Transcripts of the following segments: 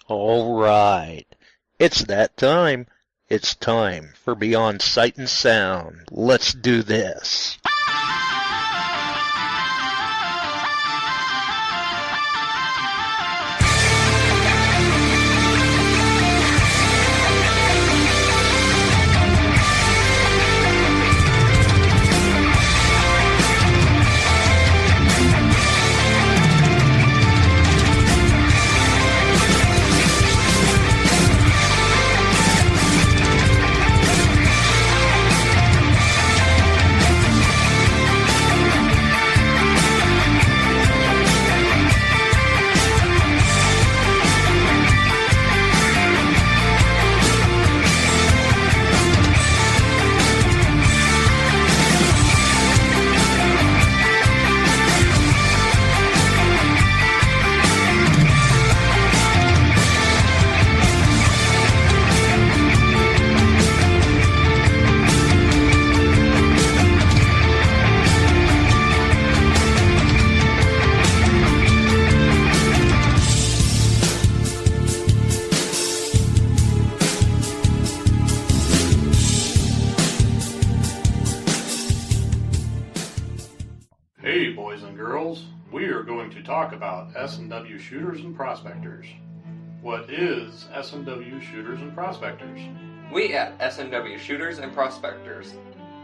All right. It's that time. It's time for Beyond Sight and Sound. Let's do this. Hey boys and girls, we are going to talk about S&W shooters and prospectors. What is S&W shooters and prospectors? We at S&W Shooters and Prospectors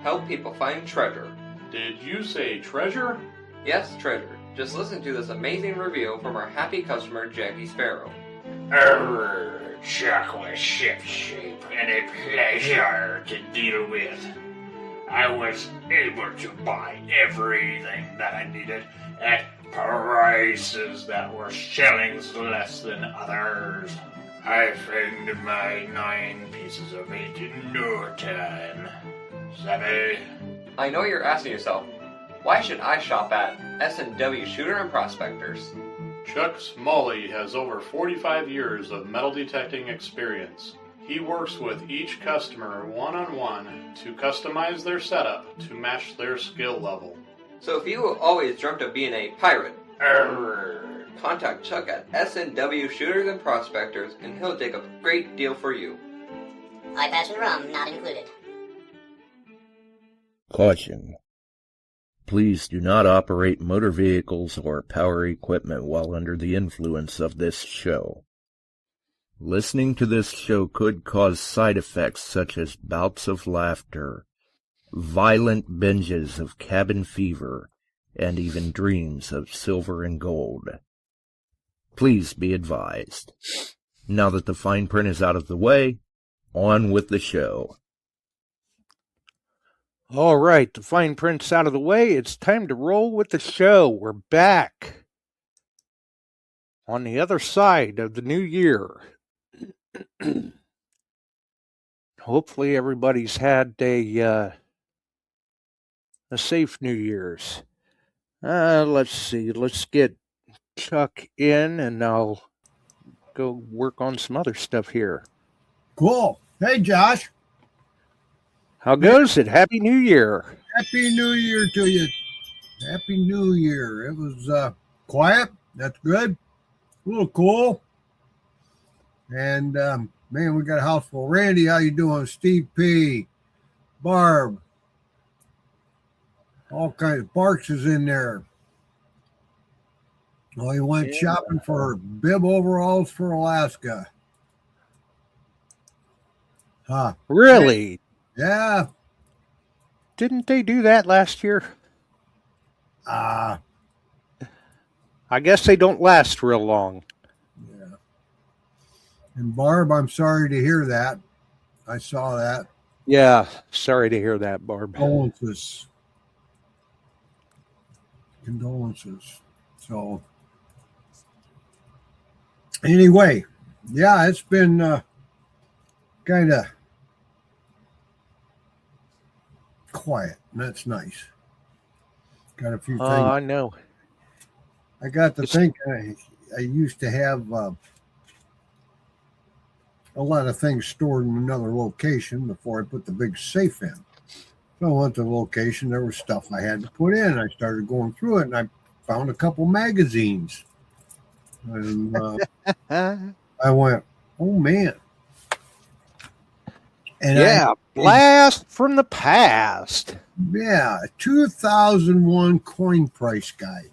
help people find treasure. Did you say treasure? Yes, treasure. Just listen to this amazing review from our happy customer, Jackie Sparrow. Chocolate ship shape and a pleasure to deal with. I was able to buy everything that I needed at prices that were shillings less than others. I found my 9 pieces of 8 in no time. Savvy? I know you're asking yourself, why should I shop at S&W Shooter and Prospectors? Chuck Smalley has over 45 years of metal detecting experience. He works with each customer one-on-one to customize their setup to match their skill level. So if you always dreamt of being a pirate, contact Chuck at S&W Shooters and Prospectors and he'll dig up a great deal for you. iPads and rum not included. Caution. Please do not operate motor vehicles or power equipment while under the influence of this show. Listening to this show could cause side effects such as bouts of laughter, violent binges of cabin fever, and even dreams of silver and gold. Please be advised. Now that the fine print is out of the way, on with the show. All right, the fine print's out of the way. It's time to roll with the show. We're back on the other side of the new year. Hopefully everybody's had a safe New Year's. Let's see. Let's get Chuck in, and I'll go work on some other stuff here. Cool. Hey, Josh. How goes it? Happy New Year. Happy New Year to you. Happy New Year. It was quiet. That's good. A little cool. And, man, we got a house full. Randy, how you doing? Steve P. Barb. All kinds of Barks is in there. Oh, he went shopping for bib overalls for Alaska. Huh. Really? Yeah. Didn't they do that last year? I guess they don't last real long. Yeah. And Barb, I'm sorry to hear that. I saw that. Yeah, sorry to hear that, Barb. Condolences. So, anyway, yeah, it's been kind of quiet, and that's nice. Got a few things. I know. I got to think I used to have a lot of things stored in another location before I put the big safe in. So I went to the location. There was stuff I had to put in. I started going through it, and I found a couple magazines. And I went, oh man. And Yeah, blast from the past. 2001 coin price guide.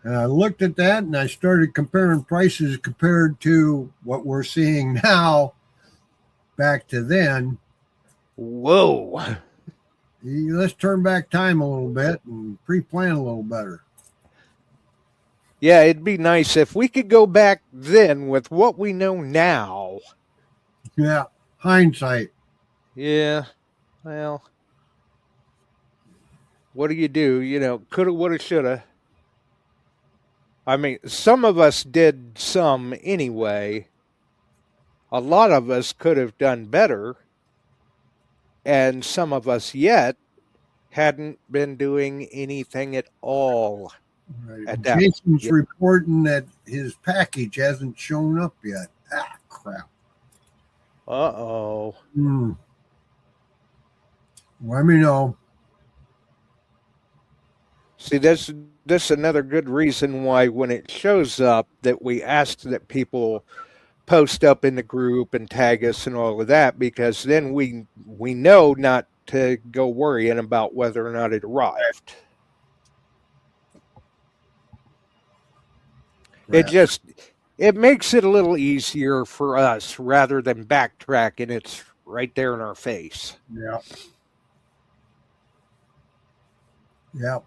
And I looked at that and I started comparing prices compared to what we're seeing now back to then. Whoa. Let's turn back time a little bit and pre-plan a little better. Yeah, it'd be nice if we could go back then with what we know now. Yeah, hindsight. Yeah, well, what do? You know, coulda, woulda, shoulda. I mean, some of us did some anyway. A lot of us could have done better, and some of us yet hadn't been doing anything at all Right. at that. Jason's Yeah. reporting that his package hasn't shown up yet. Ah, crap. Uh-oh. Let me know. See, this is another good reason why when it shows up that we ask that people post up in the group and tag us and all of that, because then we know not to go worrying about whether or not it arrived. Crap. It makes it a little easier for us rather than backtracking. It's right there in our face. Yeah. Yep.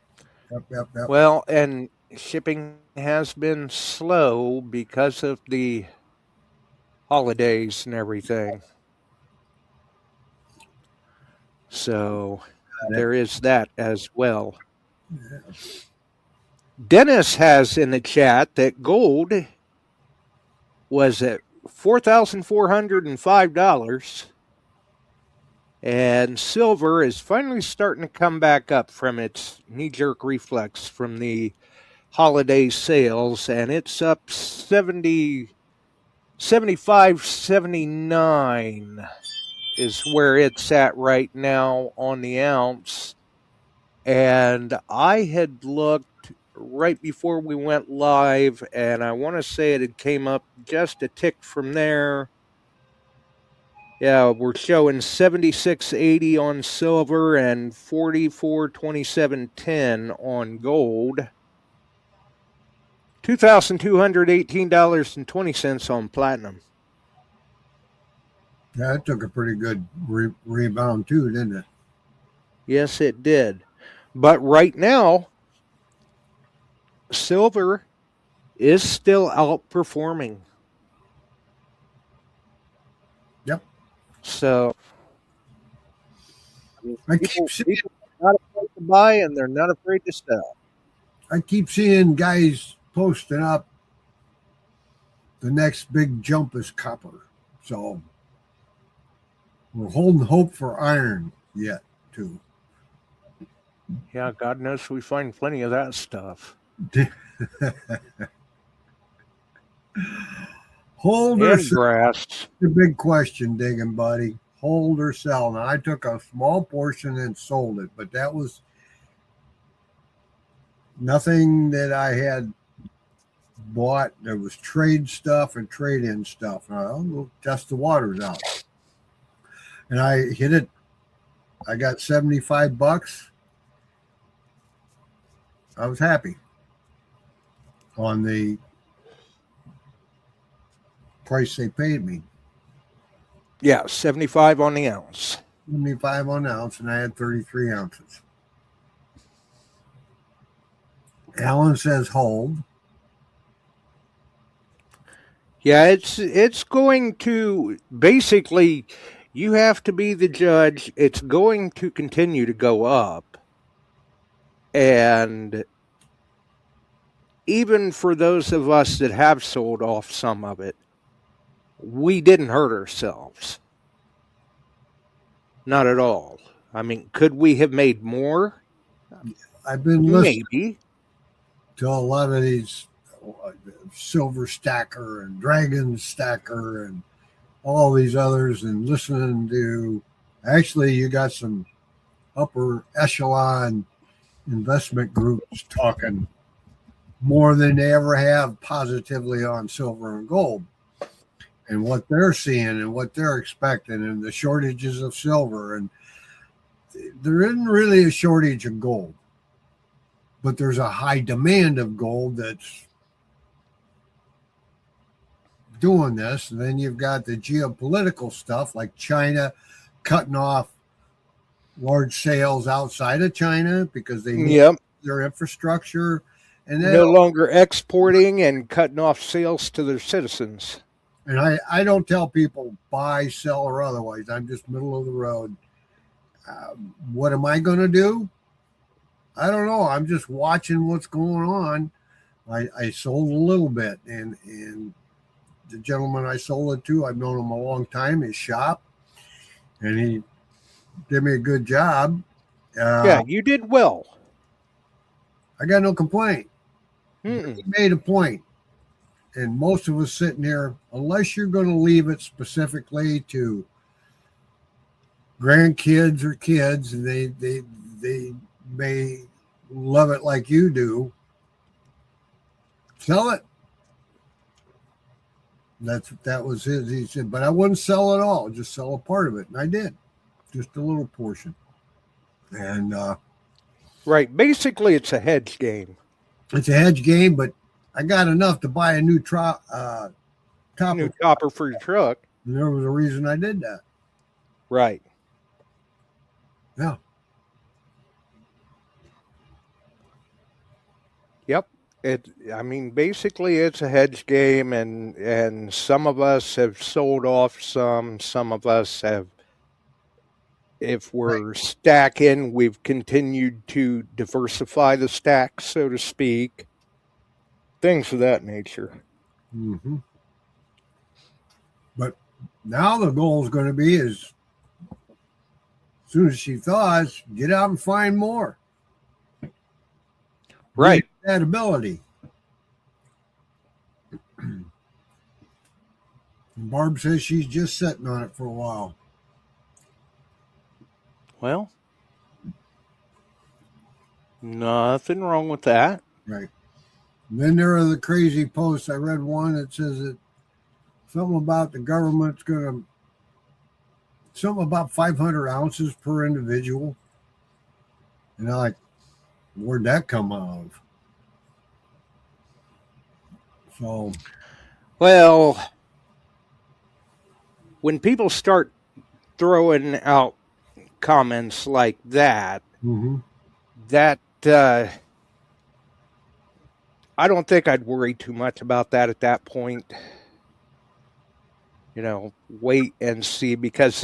Yep. Well, and shipping has been slow because of the holidays and everything. So there is that as well. Yeah. Dennis has in the chat that gold was at $4,405, and silver is finally starting to come back up from its knee-jerk reflex from the holiday sales, and it's up 75.79 is where it's at right now on the ounce. And I had looked right before we went live, and I want to say it had came up just a tick from there. Yeah, we're showing 76.80 on silver and 44.2710 on gold. $2,218.20 on platinum. Yeah, it took a pretty good rebound too, didn't it? Yes, it did. But right now, silver is still outperforming. Yep. So I keep seeing, people are not afraid to buy and they're not afraid to sell. I keep seeing guys posting up the next big jump is copper. So we're holding hope for iron yet too. Yeah, God knows we find plenty of that stuff. Hold or And sell? grass. The big question, digging buddy. Hold or sell? Now I took a small portion and sold it, but that was nothing that I had bought. There was trade stuff and trade-in stuff. We'll test the waters out. And I hit it. I got $75. I was happy on the price they paid me. Yeah, 75 on the ounce. 75 on the ounce, and I had 33 ounces. Alan says hold. Yeah, it's going to basically, you have to be the judge. It's going to continue to go up. And even for those of us that have sold off some of it, we didn't hurt ourselves. Not at all. I mean, could we have made more? I've been listening Maybe. to a lot of these Silver Stacker and Dragon Stacker and all these others, and listening to, actually you got some upper echelon investment groups talking more than they ever have positively on silver and gold, and what they're seeing and what they're expecting, and the shortages of silver. And there isn't really a shortage of gold, but there's a high demand of gold that's doing this. And then you've got the geopolitical stuff like China cutting off large sales outside of China because they need Yep. their infrastructure. And then, No longer exporting and cutting off sales to their citizens. and I don't tell people buy, sell, or otherwise. I'm just middle of the road. What am I going to do? I don't know. I'm just watching what's going on. I sold a little bit, and the gentleman I sold it to, I've known him a long time, his shop, and he did me a good job. Yeah, you did well. I got no complaint. Mm-mm. He made a point, and most of us sitting here, unless you're going to leave it specifically to grandkids or kids, and they may love it like you do, sell it. That was his. He said, but I wouldn't sell it all, just sell a part of it, and I did, just a little portion. And Right. Basically, it's a hedge game. it's a hedge game, but I got enough to buy a new New topper, topper for your truck. and there was a reason I did that. Right. Yeah. Yep. Basically it's a hedge game, and some of us have sold off some of us have, if we're stacking, we've continued to diversify the stack, so to speak. Things of that nature. Mm-hmm. But now the goal is going to be as soon as she thaws, get out and find more. Right. That ability. And Barb says she's just sitting on it for a while. Well, nothing wrong with that. Right. And then there are the crazy posts. I read one that says that something about the government's going to, something about 500 ounces per individual. And I'm like, where'd that come out of? So, Well, when people start throwing out comments like that, that I don't think I'd worry too much about that at that point. Wait and see, because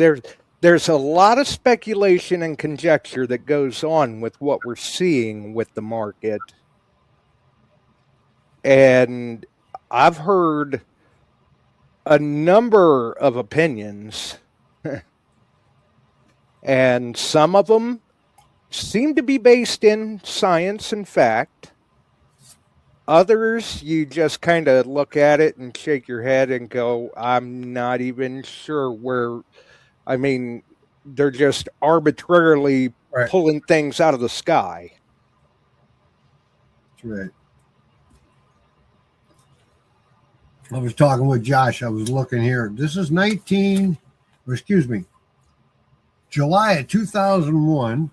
there's a lot of speculation and conjecture that goes on with what we're seeing with the market. And I've heard a number of opinions, and some of them seem to be based in science and fact. Others, you just kind of look at it and shake your head and go, I'm not even sure where. They're just arbitrarily pulling things out of the sky. That's right. I was talking with Josh. I was looking here. This is July of 2001.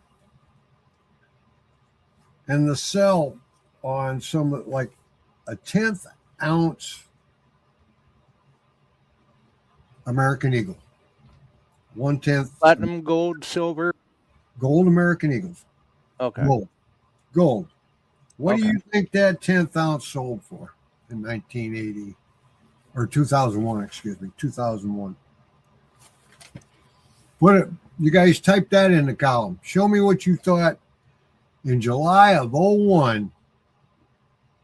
And the sell on some, like a 10th ounce American Eagle. 1/10. Platinum, gold, silver. Gold American Eagles. Okay. Gold. What do you think that 10th ounce sold for in 1980 or 2001? 2001. You guys type that in the column. Show me what you thought in July of 01.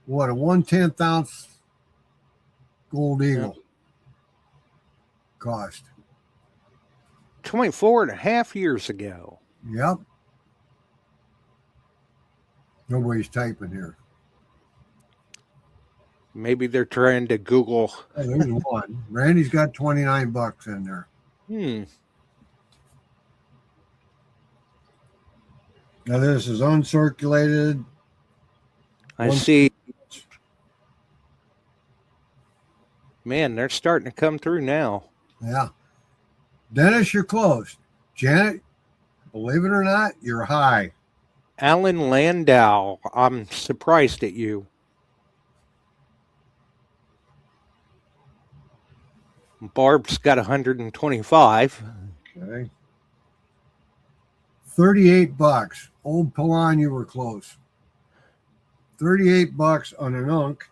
What a 1/10 ounce gold eagle cost. 24.5 years ago. Yep. Nobody's typing here. Maybe they're trying to Google. Hey, there's one. Randy's got $29 in there. Now this is uncirculated. I see Man, they're starting to come through now. Yeah. Dennis, you're close. Janet, believe it or not, you're high. Alan Landau, I'm surprised at you. Barb's got 125. Okay. $38. Old Pilan, you were close. $38 on an unk.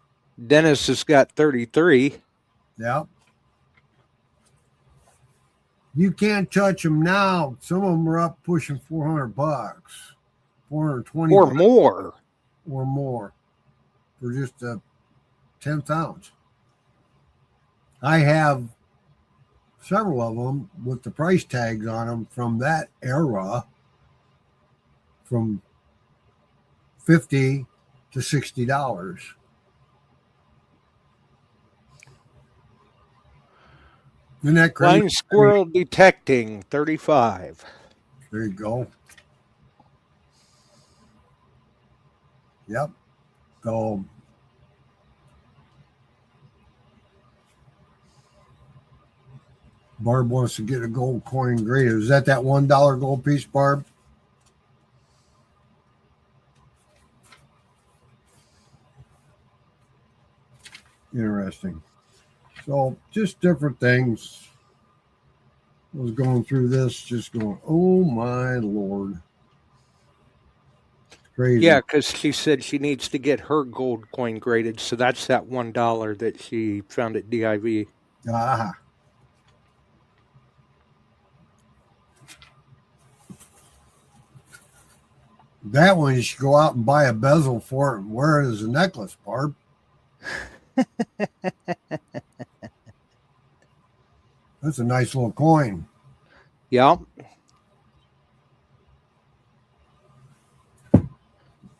Dennis has got 33. Yep. You can't touch them now. Some of them are up pushing $400, 420 Or more. or more for just a 10th ounce. I have several of them with the price tags on them from that era, from $50 to $60. Isn't that crazy? Blind squirrel detecting, 35. There you go. Yep. So Barb wants to get a gold coin graded. Is that $1 gold piece, Barb? Interesting. So just different things. I was going through this, just going, oh my Lord. It's crazy. Yeah, because she said she needs to get her gold coin graded, so that's that $1 that she found at DIV. Ah. That one you should go out and buy a bezel for it and wear it as a necklace, Barb. That's a nice little coin. Yep.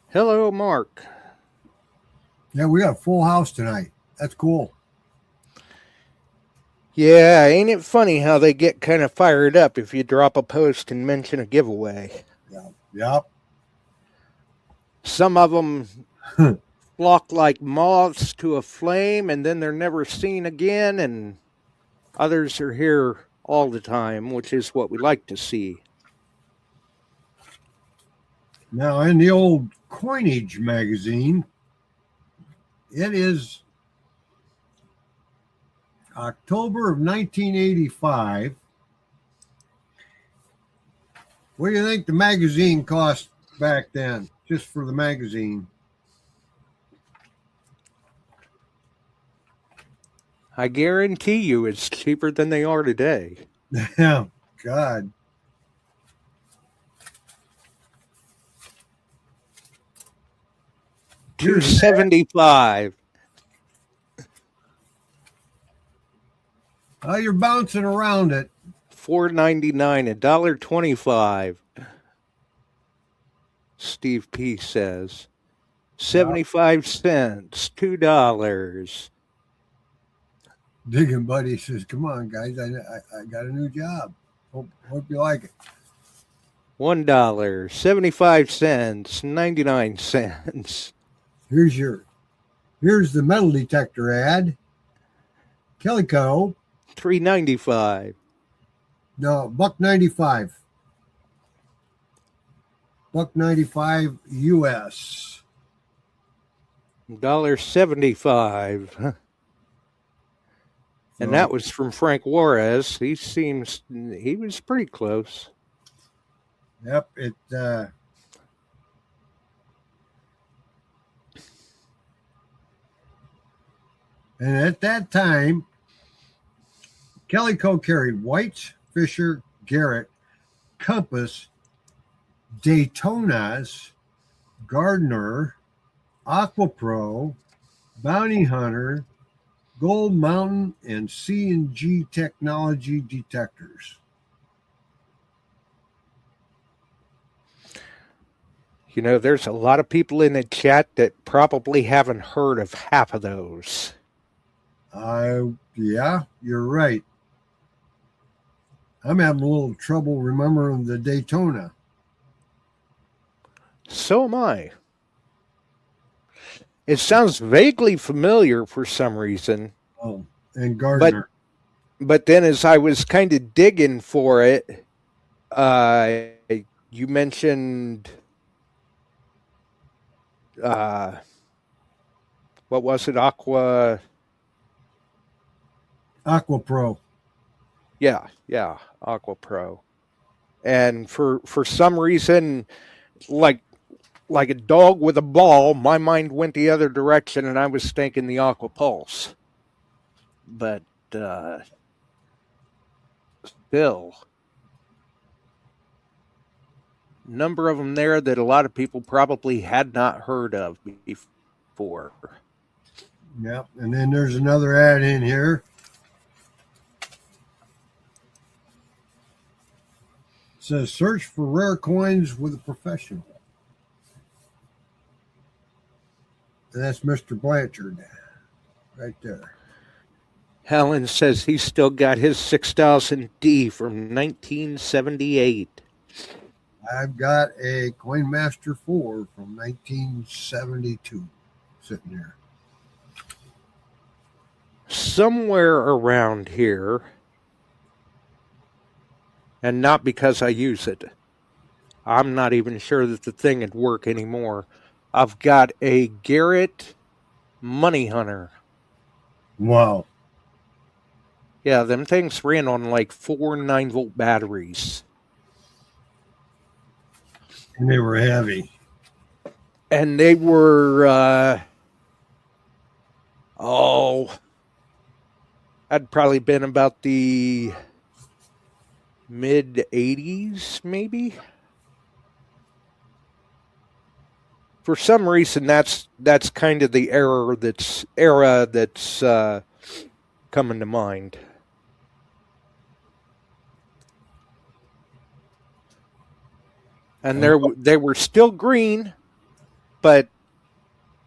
Hello, Mark. Yeah, we got a full house tonight. That's cool. Yeah, ain't it funny how they get kind of fired up if you drop a post and mention a giveaway? Yep. Some of them flock like moths to a flame, and then they're never seen again, and others are here all the time, which is what we like to see. Now, in the old coinage magazine, it is October of 1985. What do you think the magazine cost back then, just for the magazine? I guarantee you it's cheaper than they are today. Yeah, God. $2.75. Oh, you're bouncing around it. $4.99, $1.25. Steve P says 75 cents, $2. Digging Buddy says, "Come on, guys, I got a new job. Hope you like it." $1, 75 cents, 99 cents. Here's the metal detector ad. Calico. $3.95. No, $1.95. $1.95 US. $1.75. And that was from Frank Juarez. He was pretty close. Yep, and at that time, Calico carried White's, Fisher, Garrett, Compass, Daytonas, Gardner, AquaPro, Bounty Hunter, Gold Mountain, and C&G technology detectors. You know, there's a lot of people in the chat that probably haven't heard of half of those. Yeah, you're right. I'm having a little trouble remembering the Daytona. So am I. It sounds vaguely familiar for some reason. Oh, and Gardner. But then as I was kind of digging for it, you mentioned what was it? Aqua Pro. Yeah, Aqua Pro. And for some reason, like a dog with a ball, my mind went the other direction, and I was thinking the Aqua Pulse. But still, number of them there that a lot of people probably had not heard of before. Yep. And then there's another ad in here. It says search for rare coins with a professional. And that's Mr. Blanchard right there. Helen says he's still got his 6000D from 1978. I've got a Coin Master 4 from 1972 sitting there. Somewhere around here, and not because I use it, I'm not even sure that the thing would work anymore. I've got a Garrett Money Hunter. Wow. Yeah, them things ran on like 4 9-volt batteries. And they were heavy. And they were, I'd probably been about the mid 80s, maybe. For some reason, that's kind of the era that's coming to mind. And they were still green, but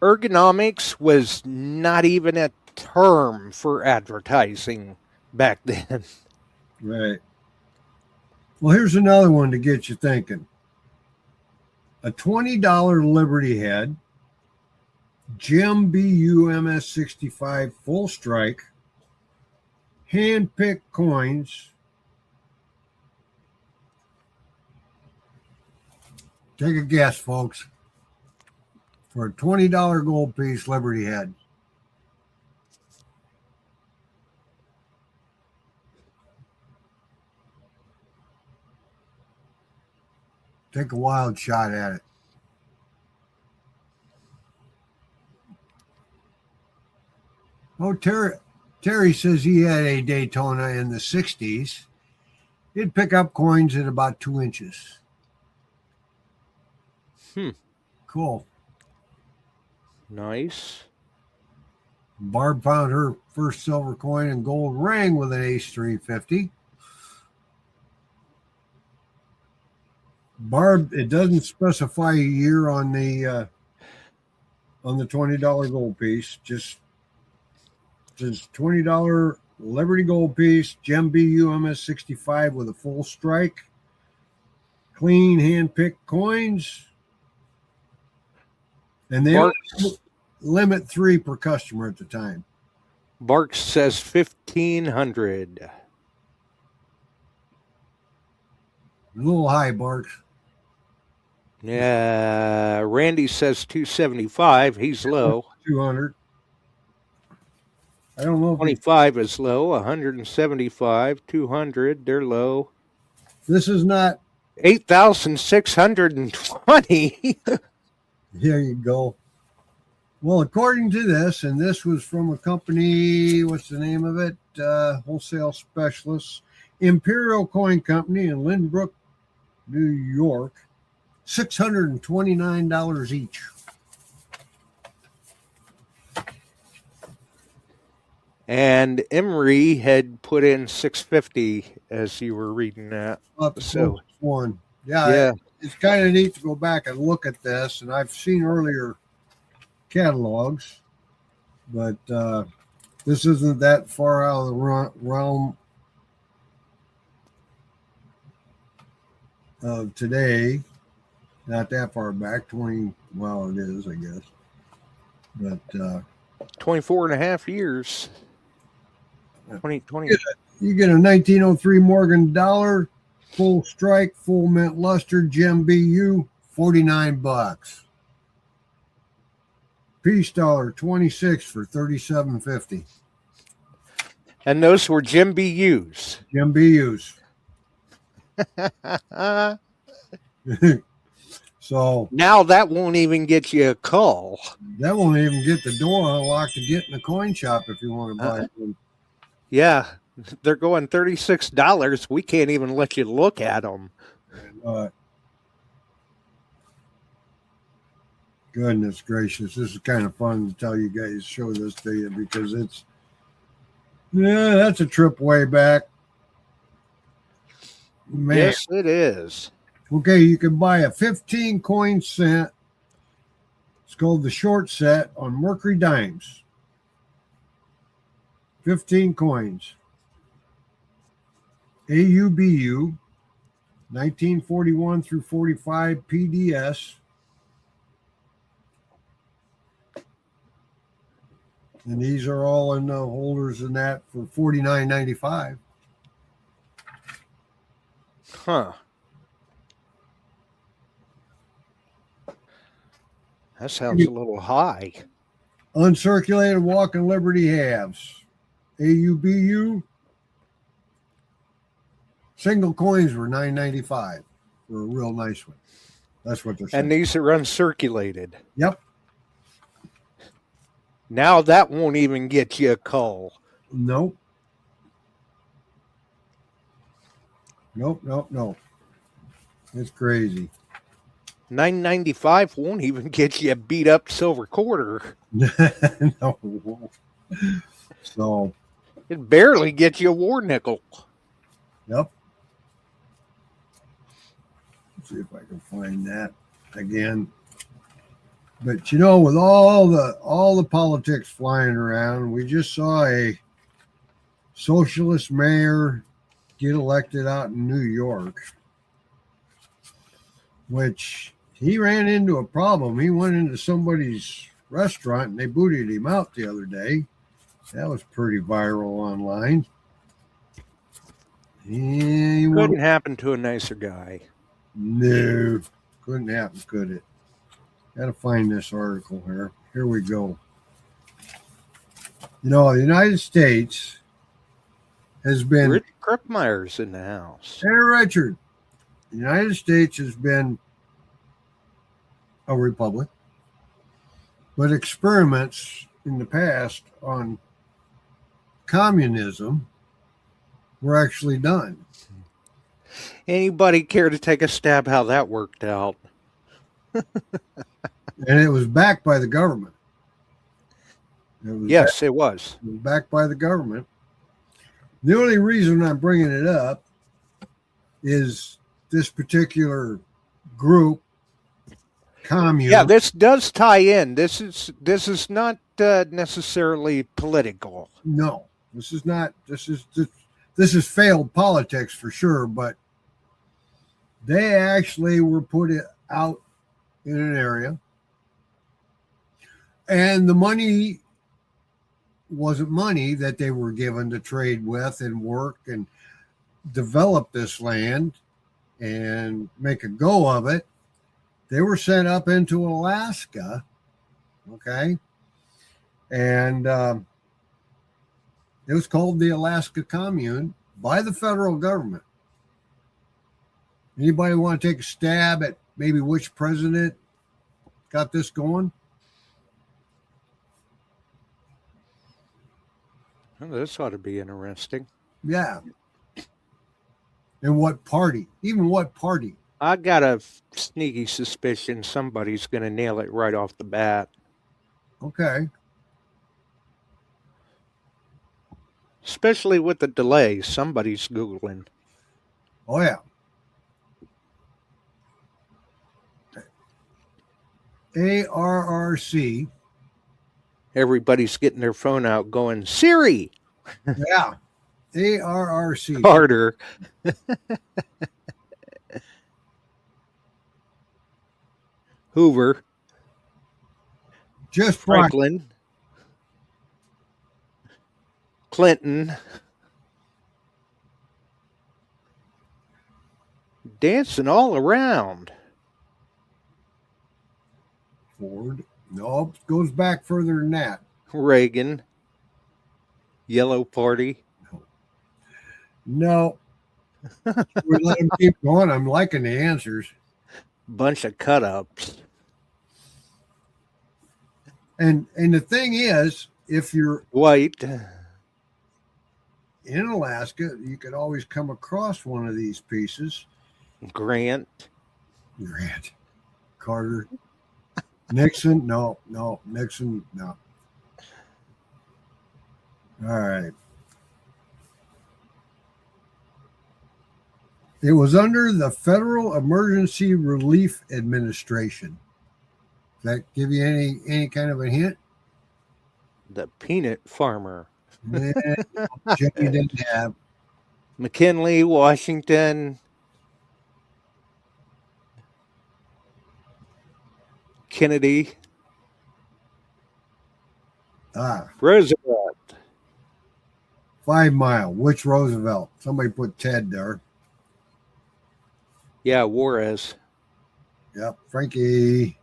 ergonomics was not even a term for advertising back then. Right. Well, here's another one to get you thinking. A $20 Liberty head, Gem BU MS65 full strike, hand-picked coins. Take a guess, folks. For a $20 gold piece Liberty head. Take a wild shot at it. Oh, Terry says he had a Daytona in the 60s. He'd pick up coins at about 2 inches. Cool. Nice. Barb found her first silver coin and gold ring with an Ace 350. Barb, it doesn't specify a year on the $20 gold piece. Just $20 Liberty gold piece, Gem BU MS65 with a full strike, clean hand-picked coins, and they limit 3 per customer at the time. Barks says 1,500. A little high, Barks. Yeah, Randy says 275. He's low. 200. I don't know. 25 is low. 175, 200. They're low. This is not 8,620. There you go. Well, according to this, and this was from a company, what's the name of it? Wholesale Specialists, Imperial Coin Company in Lynbrook, New York, $629 each. And Emery had put in 650 as you were reading that. So one. Yeah. It's kind of neat to go back and look at this, and I've seen earlier catalogs, but this isn't that far out of the realm of today. Not that far back, 20, well, it is, I guess. But 24 and a half years. 2020. You get a 1903 Morgan dollar, full strike, full mint luster, gem BU, $49. Peace dollar 26 for $37.50. And those were Jim BUs. Gem BUs. So Now that won't even get you a call. that won't even get the door unlocked to get in the coin shop if you want to buy one. Yeah, they're going $36. We can't even let you look at them. Goodness gracious, this is kind of fun to tell you guys, show this to you, because that's a trip way back. Man. Yes, it is. Okay, you can buy a 15 coin set. It's called the short set on Mercury Dimes. 15 coins. AUBU, 1941 through 45 PDS. And these are all in the holders in that for $49.95. Huh. That sounds a little high. Uncirculated Walk and Liberty halves. AUBU. Single coins were $9.95 for a real nice one. That's what they're saying. And these are uncirculated. Yep. Now that won't even get you a call. Nope. It's crazy. $9.95 won't even get you a beat up silver quarter. No. So it barely gets you a war nickel. Yep. Let's see if I can find that again. But with all the politics flying around, we just saw a socialist mayor get elected out in New York, which he ran into a problem. He went into somebody's restaurant and they booted him out the other day. That was pretty viral online. Couldn't happen to a nicer guy. No, couldn't happen, could it? Got to find this article here. Here we go. The United States has been... Rich Krupmeyer's in the house. Hey, Richard. The United States has been a republic, but experiments in the past on communism were actually done. Anybody care to take a stab how that worked out? And it was backed by the government. It was backed by the government. The only reason I'm bringing it up is this particular group, commune. Yeah, this does tie in. This is not necessarily political. No, this is not. This is failed politics for sure. But they actually were put out in an area, and the money wasn't money that they were given to trade with and work and develop this land and make a go of it. They were sent up into Alaska, okay? And it was called the Alaska Commune by the federal government. Anybody want to take a stab at maybe which president got this going? Well, this ought to be interesting. Yeah. And what party? Even what party? I got a sneaky suspicion somebody's going to nail it right off the bat. Okay. Especially with the delay, somebody's Googling. Oh, yeah. ARRC. Everybody's getting their phone out going, Siri! Yeah. ARRC. Carter. Hoover. Just Franklin. Clinton. Dancing all around. Ford. No, it goes back further than that. Reagan. Yellow Party. No. We let them keep going. I'm liking the answers. Bunch of cut-ups. And the thing is, if you're White. in Alaska, you could always come across one of these pieces. Grant. Carter. Nixon. No. Nixon. No. All right. It was under the Federal Emergency Relief Administration. Does that give you any kind of a hint? The peanut farmer. Yeah, Jimmy didn't have. McKinley, Washington. Kennedy. Roosevelt. 5 Mile. Which Roosevelt? Somebody put Ted there. Yeah, Juarez. Yep, Franklin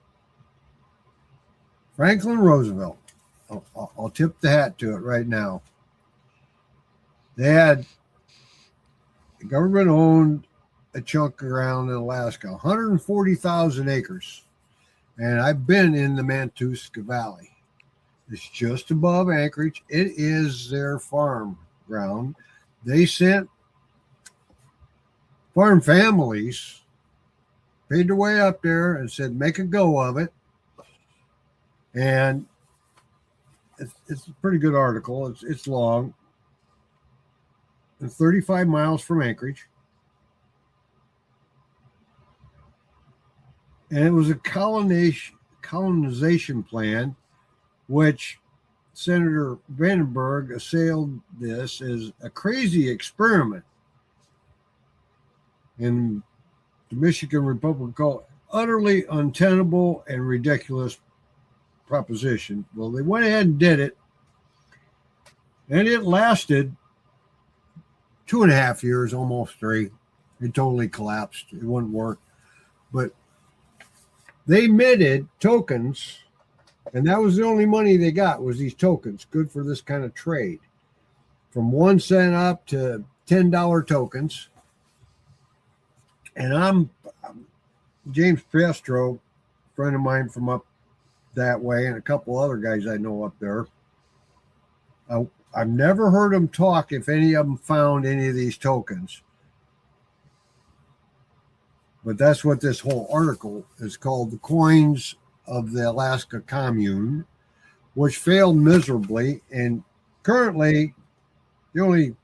Roosevelt. I'll tip the hat to it right now. They had the government owned a chunk around in Alaska, 140,000 acres. And I've been in the Mantuska Valley. It's just above Anchorage. It is their farm ground. They sent farm families, paid their way up there and said, make a go of it. And it's a pretty good article. It's long. It's 35 miles from Anchorage. And it was a colonization plan, which Senator Vandenberg assailed this as a crazy experiment. And the Michigan Republic called it utterly untenable and ridiculous proposition. Well, they went ahead and did it. And it lasted 2.5 years, almost 3. It totally collapsed. It wouldn't work. But they minted tokens, and that was the only money they got was these tokens, good for this kind of trade. From 1 cent up to $10 tokens. And I'm James Pestro, friend of mine from up that way, and a couple other guys I know up there. I've never heard them talk if any of them found any of these tokens. But that's what this whole article is called, The Coins of the Alaska Commune, which failed miserably. And currently, the only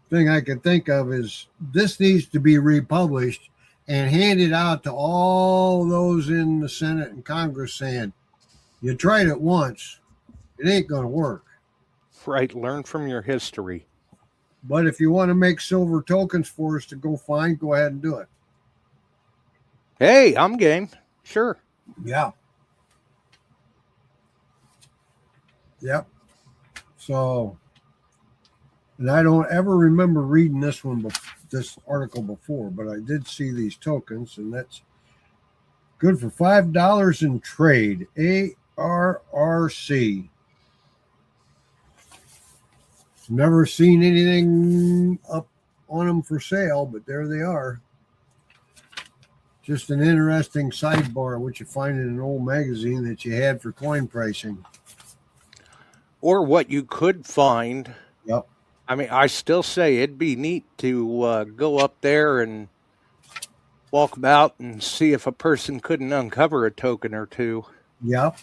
thing I can think of is this needs to be republished and handed out to all those in the Senate and Congress saying, you tried it once, it ain't going to work. Right, learn from your history. But if you want to make silver tokens for us to go find, go ahead and do it. Hey, I'm game. Sure. Yeah. Yep. So, and I don't ever remember reading this this article before, but I did see these tokens, and that's good for $5 in trade. ARRC. Never seen anything up on them for sale, but there they are. Just an interesting sidebar, which you find in an old magazine that you had for coin pricing. Or what you could find. Yep. I mean, I still say it'd be neat to go up there and walk about and see if a person couldn't uncover a token or two. Yep.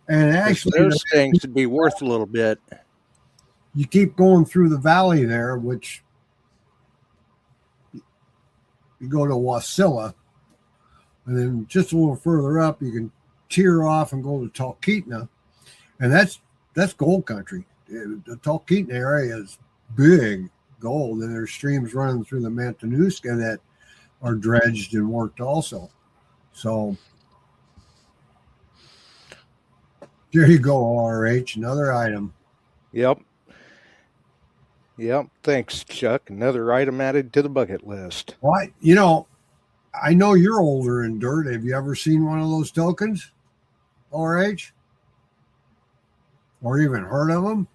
And actually, those things would be worth a little bit. You keep going through the valley there, which you go to Wasilla, and then just a little further up, you can tear off and go to Talkeetna, and that's gold country. The Talkeetna area is big gold, and there's streams running through the Matanuska that are dredged and worked also. So there you go, RH, another item. Yep. Yep. Thanks, Chuck. Another item added to the bucket list. What? I know you're older in dirt. Have you ever seen one of those tokens? ORH? Or even heard of them?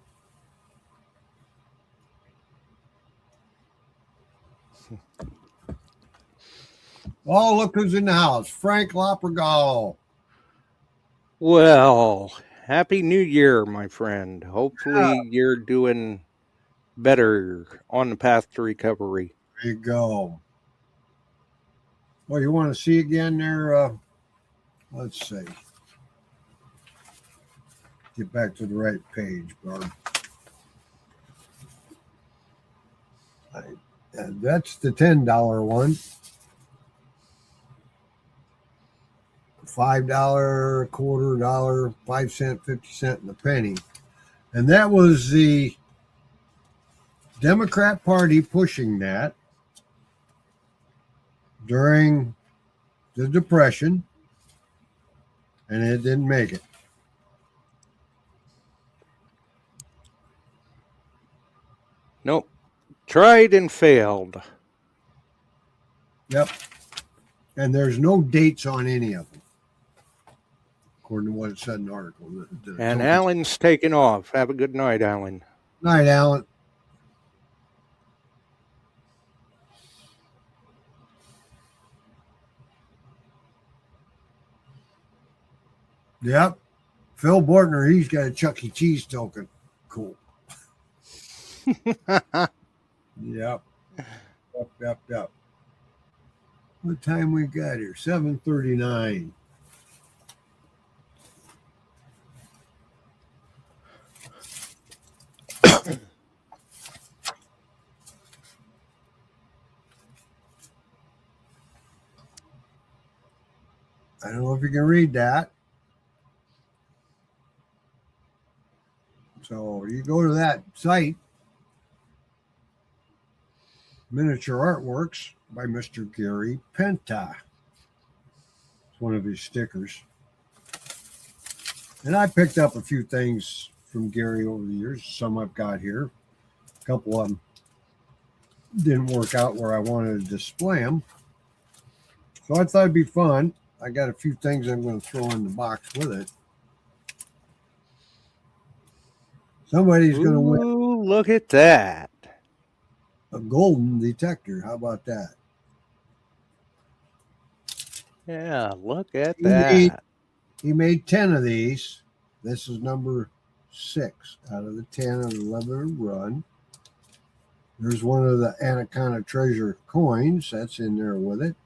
Oh, look who's in the house. Frank Lopergall. Well, Happy New Year, my friend. Hopefully you're doing better on the path to recovery. There you go. Well, you want to see again there? Let's see. Get back to the right page, Barb. That's the $10 one. $5, quarter dollar, 5 cent, 50 cent, and a penny. And that was the Democrat Party pushing that during the Depression, and it didn't make it. Nope. Tried and failed. Yep. And there's no dates on any of them, according to what it said in the article. And Alan's taking off. Have a good night, Alan. Night, Alan. Yep. Phil Bortner, he's got a Chuck E. Cheese token. Cool. Yep. Yep. What time we got here? 7:39. I don't know if you can read that. So you go to that site, Miniature Artworks by Mr. Gary Penta. It's one of his stickers. And I picked up a few things from Gary over the years. Some I've got here. A couple of them didn't work out where I wanted to display them. So I thought it'd be fun. I got a few things I'm going to throw in the box with it. Somebody's going to win. Ooh, look at that. A golden detector. How about that? Yeah, look at that. He made 10 of these. This is number 6 out of the 10 of the 11 run. There's one of the Anaconda Treasure coins. That's in there with it.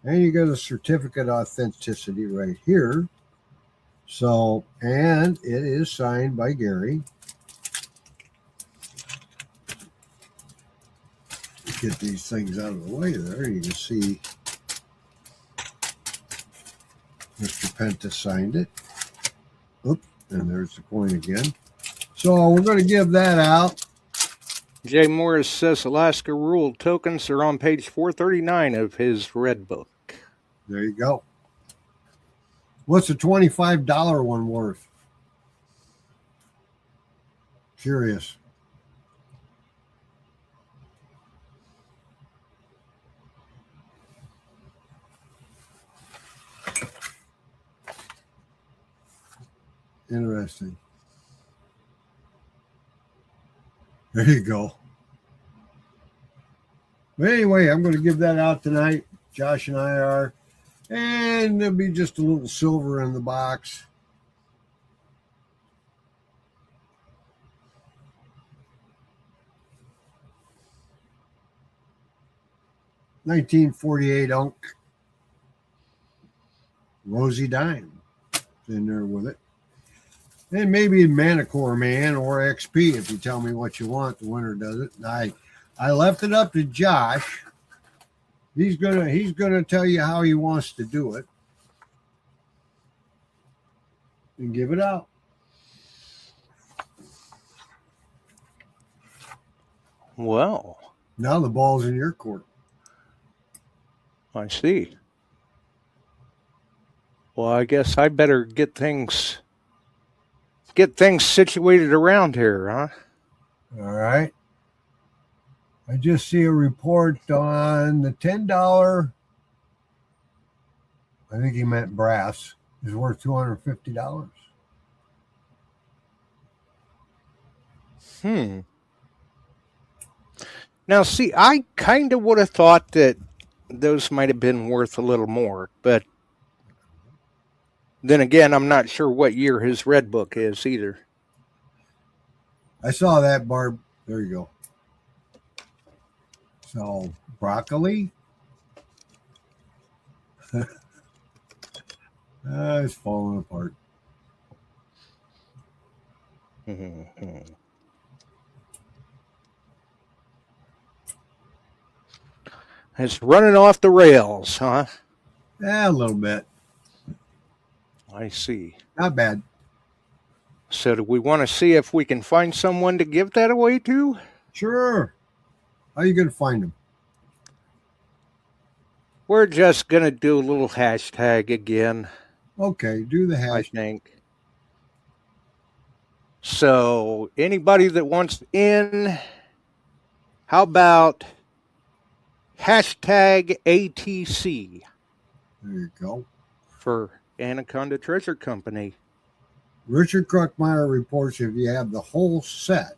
And you got a certificate of authenticity right here. So, and it is signed by Gary. Get these things out of the way there. You can see Mr. Penta signed it. Oops, and there's the coin again. So we're going to give that out. Jay Morris says Alaska Rule tokens are on page 439 of his red book. There you go. What's the $25 one worth? Curious. Interesting. There you go. But anyway, I'm going to give that out tonight. Josh and I are. And there'll be just a little silver in the box. $1948 Unk. Rosie Dime in there with it. And maybe a Manicore Man or XP if you tell me what you want. The winner does it. And I left it up to Josh. He's gonna tell you how he wants to do it. And give it out. Well. Now the ball's in your court. I see. Well, I guess I better get things situated around here, huh? All right. I just see a report on the $10. I think he meant brass is worth $250. Now, see, I kind of would have thought that those might have been worth a little more, but then again, I'm not sure what year his red book is either. I saw that, Barb. There you go. So, broccoli. It's falling apart. It's running off the rails, huh? Yeah, a little bit. I see. Not bad. So do we want to see if we can find someone to give that away to? Sure. How are you going to find them? We're just going to do a little hashtag again, Okay, do the I hash. think. So anybody that wants in, how about hashtag ATC There you go. for Anaconda Treasure Company? Richard Kruckmeyer reports if you have the whole set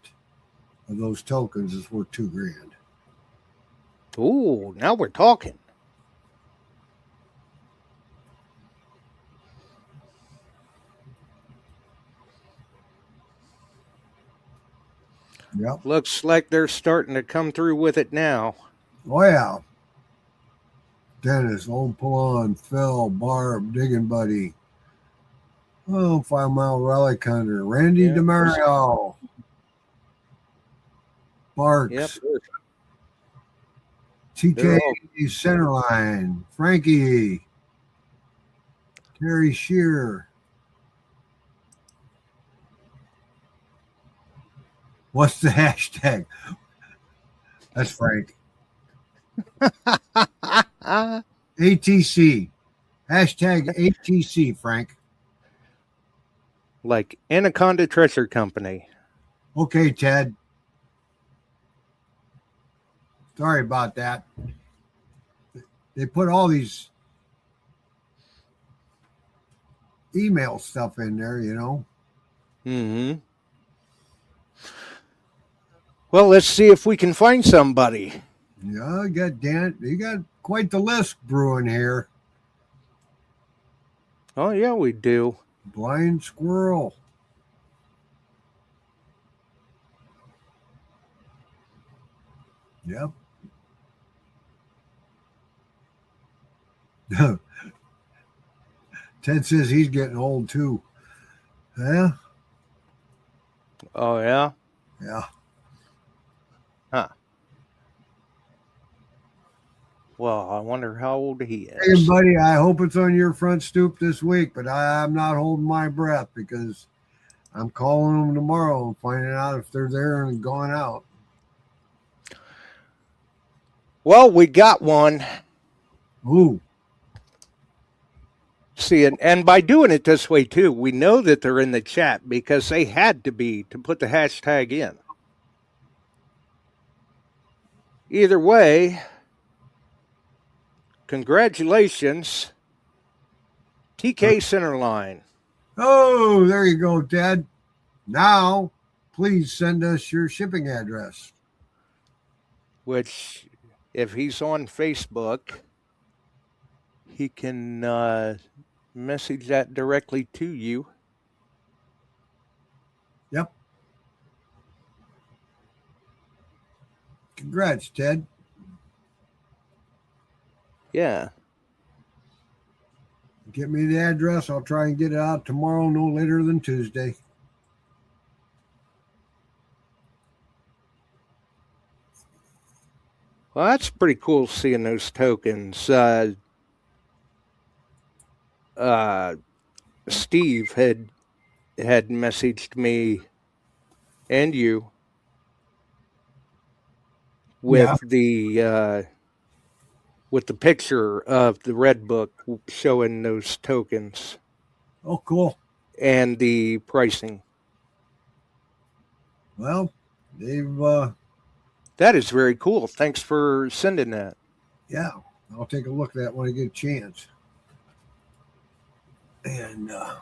of those tokens, it's worth $2,000. Ooh, now we're talking. Yep. Looks like they're starting to come through with it now. Oh, yeah. Dennis, Old Pallon, Phil, Barb, Digging Buddy. Oh, 5 Mile Relic Hunter, Randy Yep. DeMario, Barks, Yep. TK Centerline, Frankie, Terry Shear. What's the hashtag? That's Frank. ATC. Hashtag ATC, Frank. Like Anaconda Treasure Company. Okay, Ted. Sorry about that. They put all these email stuff in there, you know. Mm-hmm. Well, let's see if we can find somebody. Yeah, you got quite the list brewing here. Oh, yeah, we do. Blind Squirrel. Yep. Ted says he's getting old too. Yeah? Oh, yeah? Yeah. Huh. Well, I wonder how old he Hey, is. buddy, I hope it's on your front stoop this week, but I'm not holding my breath because I'm calling them tomorrow and finding out if they're there and gone out. Well, we got one. Ooh. See, and by doing it this way, too, we know that they're in the chat because they had to be to put the hashtag in. Either way, congratulations, TK Centerline. Oh, there you go, Ted. Now, please send us your shipping address. Which, if he's on Facebook, he can message that directly to you. Yep. Congrats, Ted. Yeah. Get me the address. I'll try and get it out tomorrow, no later than Tuesday. Well, that's pretty cool seeing those tokens. Steve had messaged me and you with the picture of the red book showing those tokens. Oh, cool. And the pricing. Well, they've That is very cool. Thanks for sending that. Yeah, I'll take a look at that when I get a chance. And there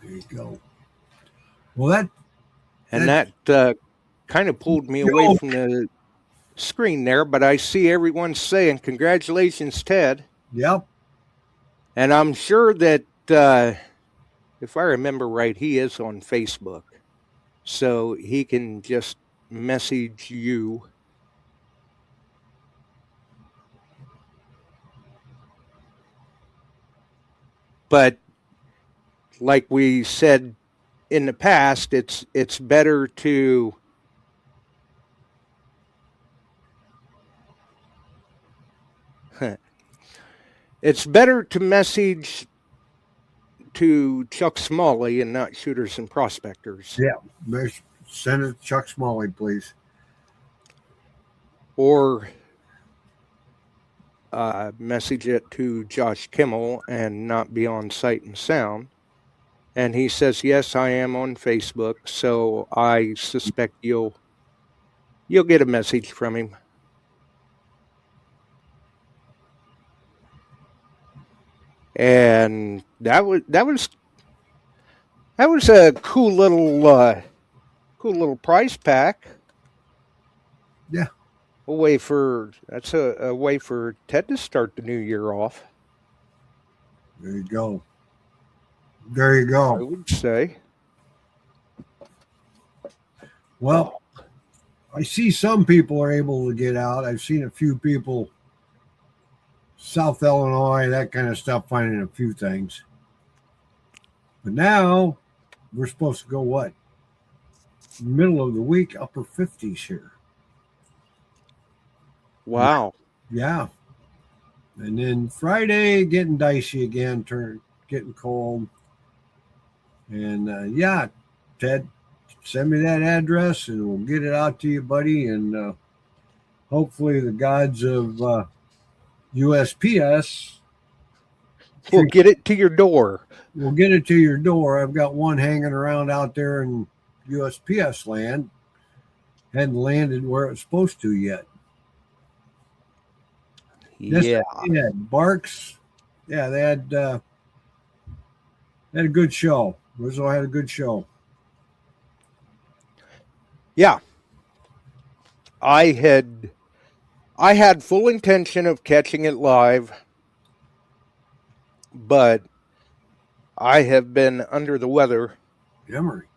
you go. Well, And that kind of pulled me away from the screen there, but I see everyone saying, congratulations, Ted. Yep. And I'm sure that, if I remember right, he is on Facebook. So he can just message you. But like we said in the past, it's better to it's better to message to Chuck Smalley and not shooters and prospectors. Yeah. Send it to Chuck Smalley, please. Or message it to Josh Kimmel and not be on Sight and Sound. And he says, yes, I am on Facebook, so I suspect you'll get a message from him. And that was a cool little prize pack. Yeah. That's a way for Ted to start the new year off. There you go. There you I go. would say. Well, I see some people are able to get out. I've seen a few people, South Illinois, that kind of stuff, finding a few things. But now we're supposed to go what? Middle of the week, upper 50s here. Wow. Yeah. And then Friday, getting dicey again, getting cold. And yeah, Ted, send me that address and we'll get it out to you, buddy. And hopefully the gods of USPS We'll get it to your door. will get it to your door. I've got one hanging around out there in USPS land. Hadn't landed where it's supposed to yet. Yeah. Yeah, Barks. Yeah, they had a good show. Rizzo had a good show. Yeah. I had full intention of catching it live, but I have been under the weather Emery.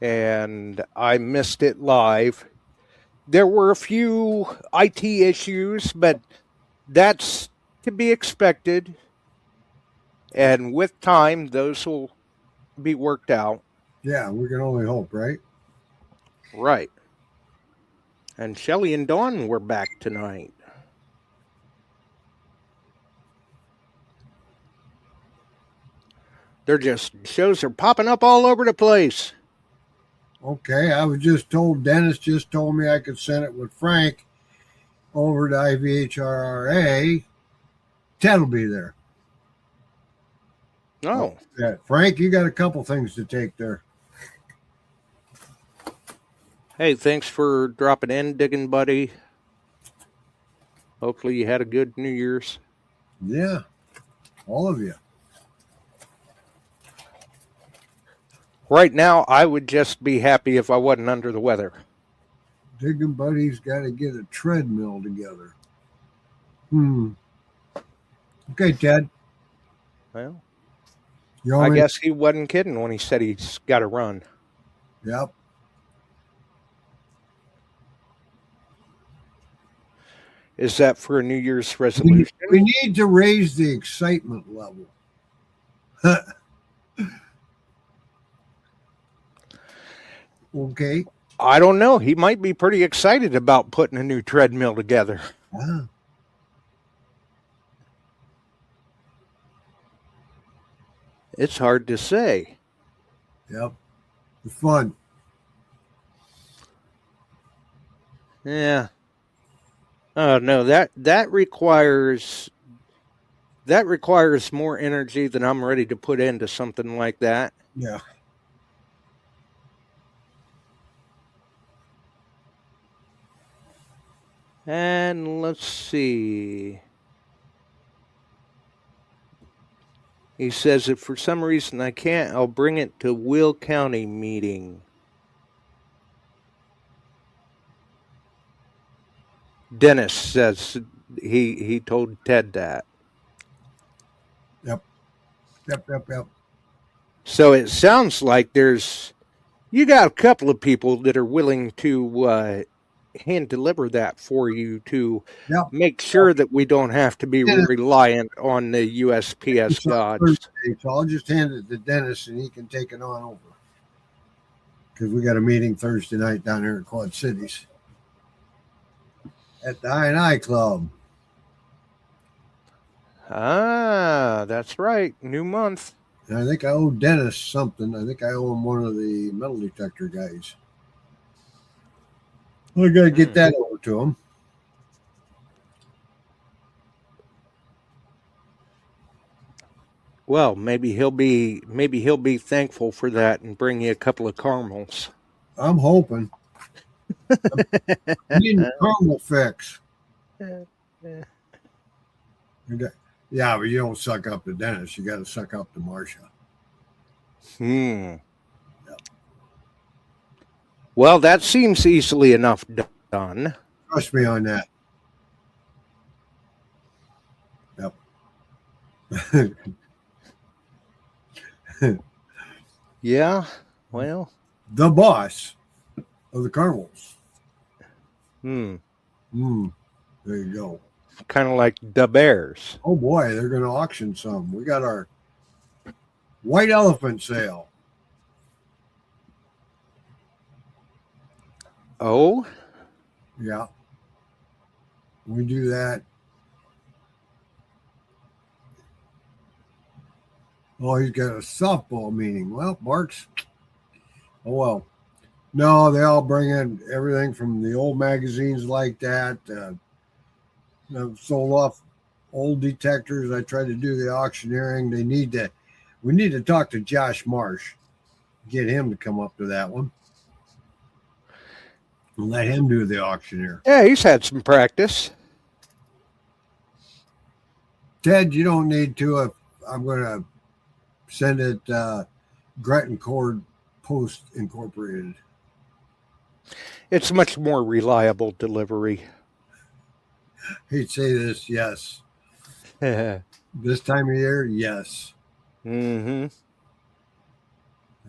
and I missed it live. There were a few IT issues, but that's to be expected. And with time, those will be worked out. Yeah, we can only hope, right? Right. And Shelly and Dawn were back tonight. They're just, shows are popping up all over the place. Okay, I was just told, Dennis just told me I could send it with Frank over to IVHRRA. Ted will be there. Oh. Yeah, Frank, you got a couple things to take there. Hey, thanks for dropping in, Digging Buddy. Hopefully you had a good New Year's. Yeah, all of you. Right now, I would just be happy if I wasn't under the weather. Digging Buddy's got to get a treadmill together. Okay, Ted. Well, You I want me- guess he wasn't kidding when he said he's got to run. Yep. Is that for a New Year's resolution? We need to raise the excitement level. Okay. I don't know. He might be pretty excited about putting a new treadmill together. Ah. It's hard to say. Yep. It's fun. Yeah. Oh no, that requires that requires more energy than I'm ready to put into something like that. Yeah. And let's see. He says, if for some reason I can't, I'll bring it to Will County meeting. Dennis says he told Ted that. Yep. So it sounds like you got a couple of people that are willing to hand deliver that for you to Yep. make sure that we don't have to be Dennis, reliant on the USPS it's on gods. Thursday, so I'll just hand it to Dennis and he can take it on over. Because we got a meeting Thursday night down here in Quad Cities at the I&I Club. Ah, that's right. New month. And I think I owe Dennis something. I think I owe him one of the metal detector guys. I got to get that over to him. Well, maybe he'll be thankful for that and bring you a couple of caramels. I'm hoping. I need a caramel fix. Yeah, but you don't suck up to Dennis. You got to suck up to Marcia. Yep. Well, that seems easily enough done. Trust me on that. Yep. Yeah, well. The boss of the caramels. There you go. Kind of like the Bears. Oh boy, they're going to auction some. We got our white elephant sale. Oh? Yeah. We do that. Oh, he's got a softball meeting. Well, Marks. Oh, well. No, they all bring in everything from the old magazines like that. I've sold off old detectors. I tried to do the auctioneering. We need to talk to Josh Marsh, get him to come up to that one. And let him do the auctioneer. Yeah, he's had some practice. Ted, you don't need to. I'm going to send it Gretton Cord Post Incorporated. It's much more reliable delivery. He'd say this, yes. This time of year, yes. Mm-hmm.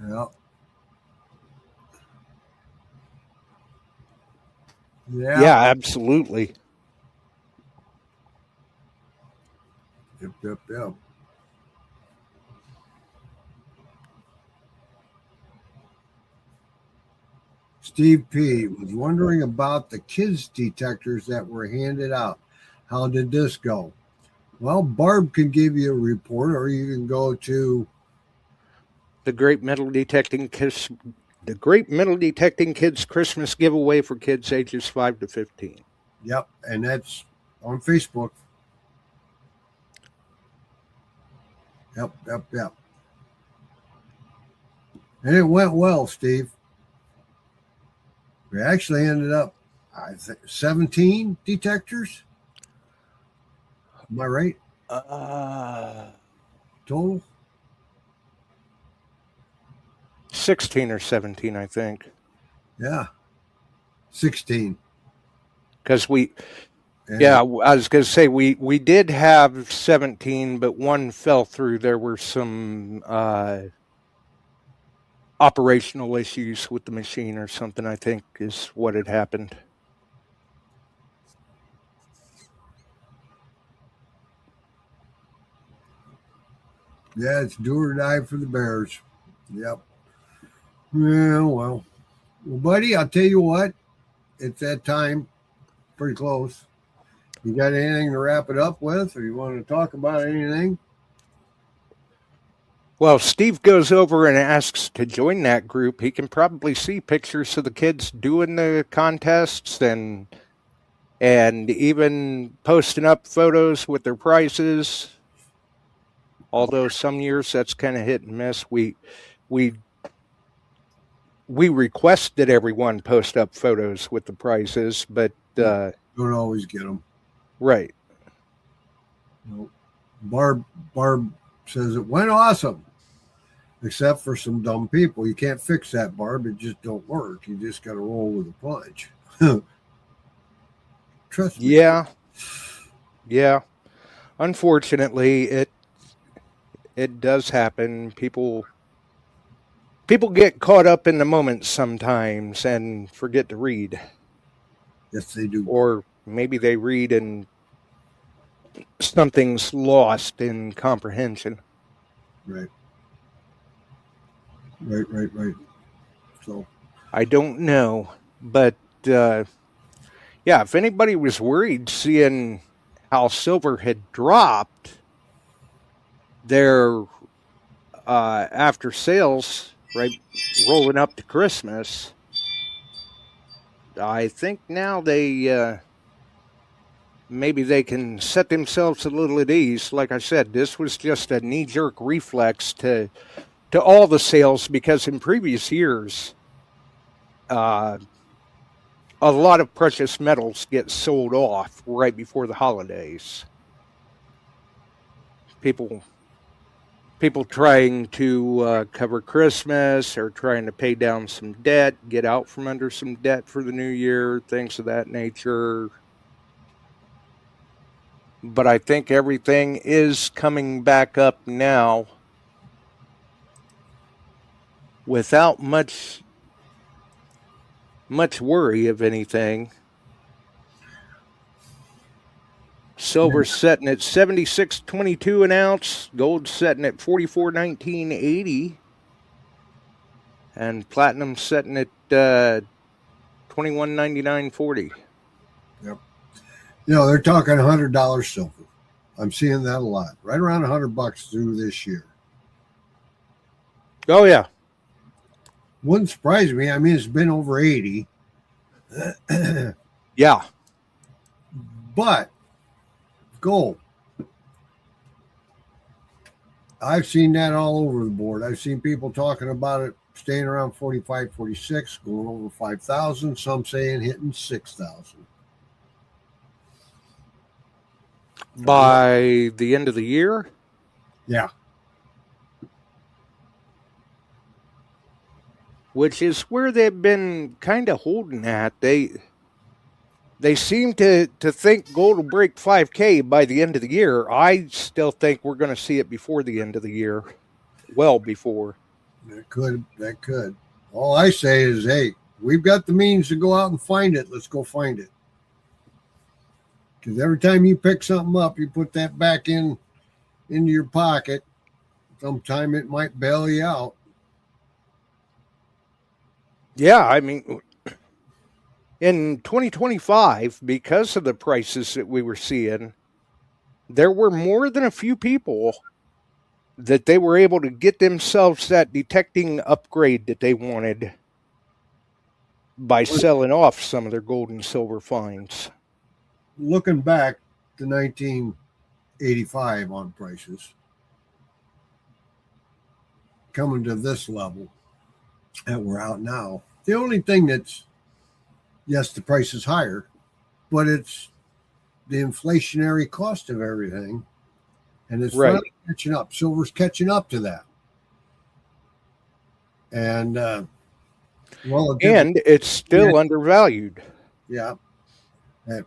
Yeah. Yeah, absolutely. Yep. Steve P. was wondering about the kids' detectors that were handed out. How did this go? Well, Barb can give you a report, or you can go to the Great Metal Detecting Kids Christmas giveaway for kids ages 5 to 15. Yep, and that's on Facebook. Yep. And it went well, Steve. We actually ended up, I think, 17 detectors. Am I right? Total? 16 or 17, I think. Yeah. 16. Because I was going to say we did have 17, but one fell through. There were some operational issues with the machine or something, I think, is what had happened. Yeah, it's do or die for the Bears. Yep. Yeah, well, buddy, I'll tell you what. It's that time. Pretty close. You got anything to wrap it up with, or you want to talk about anything? Well, Steve goes over and asks to join that group. He can probably see pictures of the kids doing the contests and even posting up photos with their prizes. Although some years that's kind of hit and miss. We request that everyone post up photos with the prices, but Don't always get them. right. No. Barb says it went awesome, except for some dumb people. You can't fix that, Barb. It just don't work. You just got to roll with the punch. Trust me. Yeah. Unfortunately, it does happen. People get caught up in the moment sometimes and forget to read. Yes, they do. Or maybe they read and something's lost in comprehension. Right. So I don't know, but yeah, if anybody was worried seeing how silver had dropped their after sales, right, rolling up to Christmas, I think now they maybe they can set themselves a little at ease. Like I said, this was just a knee-jerk reflex to all the sales, because in previous years, a lot of precious metals get sold off right before the holidays. People trying to cover Christmas or trying to pay down some debt, get out from under some debt for the new year, things of that nature. But I think everything is coming back up now without much worry of anything. Silver's setting at $76.22 an ounce. Gold's setting at $44.19.80. And platinum setting at $21.99.40. Yep. They're talking $100 silver. I'm seeing that a lot. Right around $100 through this year. Oh yeah. Wouldn't surprise me. I mean, it's been over 80. Yeah. But gold, I've seen that all over the board. I've seen people talking about it staying around 45, 46, going over 5,000. Some saying hitting 6,000. By the end of the year? Yeah. Which is where they've been kind of holding at. They seem to think gold will break 5K by the end of the year. I still think we're going to see it before the end of the year. Well before. That could. All I say is, hey, we've got the means to go out and find it. Let's go find it. Because every time you pick something up, you put that back into your pocket. Sometime it might bail you out. Yeah, I mean, in 2025, because of the prices that we were seeing, there were more than a few people that they were able to get themselves that detecting upgrade that they wanted by selling off some of their gold and silver finds. Looking back to 1985 on prices, coming to this level that we're out now, the only thing that's, yes, the price is higher, but it's the inflationary cost of everything, and it's Right. finally catching up. Silver's catching up to that, and it's still undervalued. Yeah, at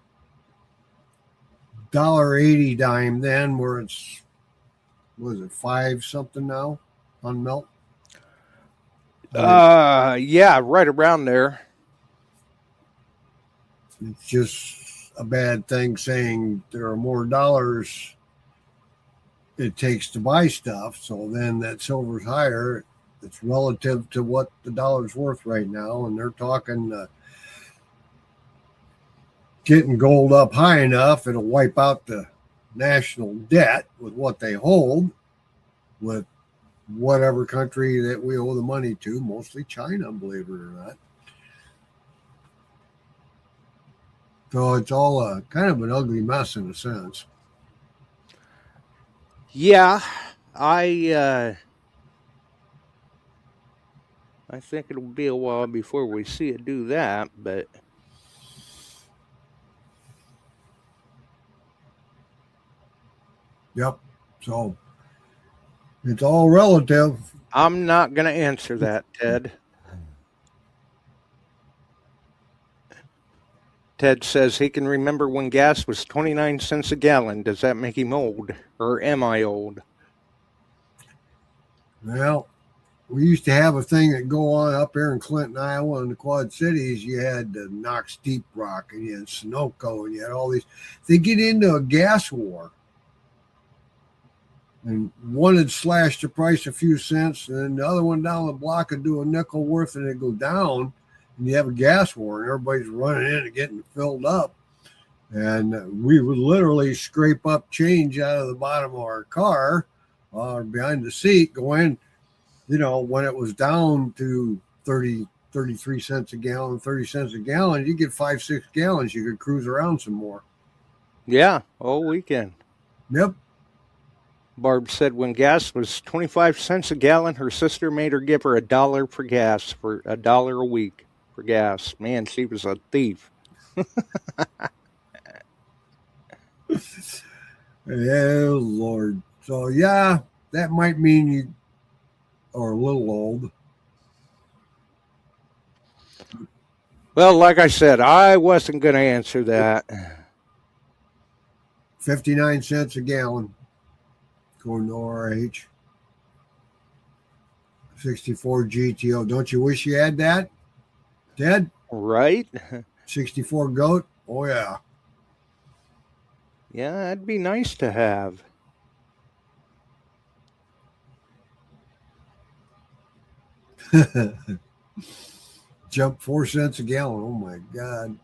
$1.80 dime then, where it's, what is it, 5 something now on melt? Yeah, right around there. It's just a bad thing saying there are more dollars it takes to buy stuff. So then that silver's higher. It's relative to what the dollar's worth right now. And they're talking getting gold up high enough, it'll wipe out the national debt with what they hold with whatever country that we owe the money to, mostly China, believe it or not. So it's all kind of an ugly mess in a sense. Yeah. I think it'll be a while before we see it do that, but Yep. So it's all relative. I'm not going to answer that, Ted. Ted says he can remember when gas was 29 cents a gallon. Does that make him old? Or am I old? Well, we used to have a thing that go on up here in Clinton, Iowa, and the Quad Cities. You had the Knox Deep Rock, and you had Sunoco, and you had all these. They get into a gas war, and one would slash the price a few cents, and then the other one down the block would do a nickel worth, and it'd go down, and you have a gas war, and everybody's running in and getting filled up. And we would literally scrape up change out of the bottom of our car or behind the seat, going, when it was down to 33 cents a gallon, 30 cents a gallon, you get 5-6 gallons. You could cruise around some more. Yeah, all weekend. Yep. Barb said when gas was 25 cents a gallon, her sister made her give her $1 for gas, for $1 a week for gas. Man, she was a thief. Oh, Lord. So, yeah, that might mean you are a little old. Well, like I said, I wasn't going to answer that. 59 cents a gallon going to RH. 64 GTO. Don't you wish you had that, Ted? Right? 64 goat? Oh, yeah. Yeah, that'd be nice to have. Jump 4 cents a gallon. Oh, my God.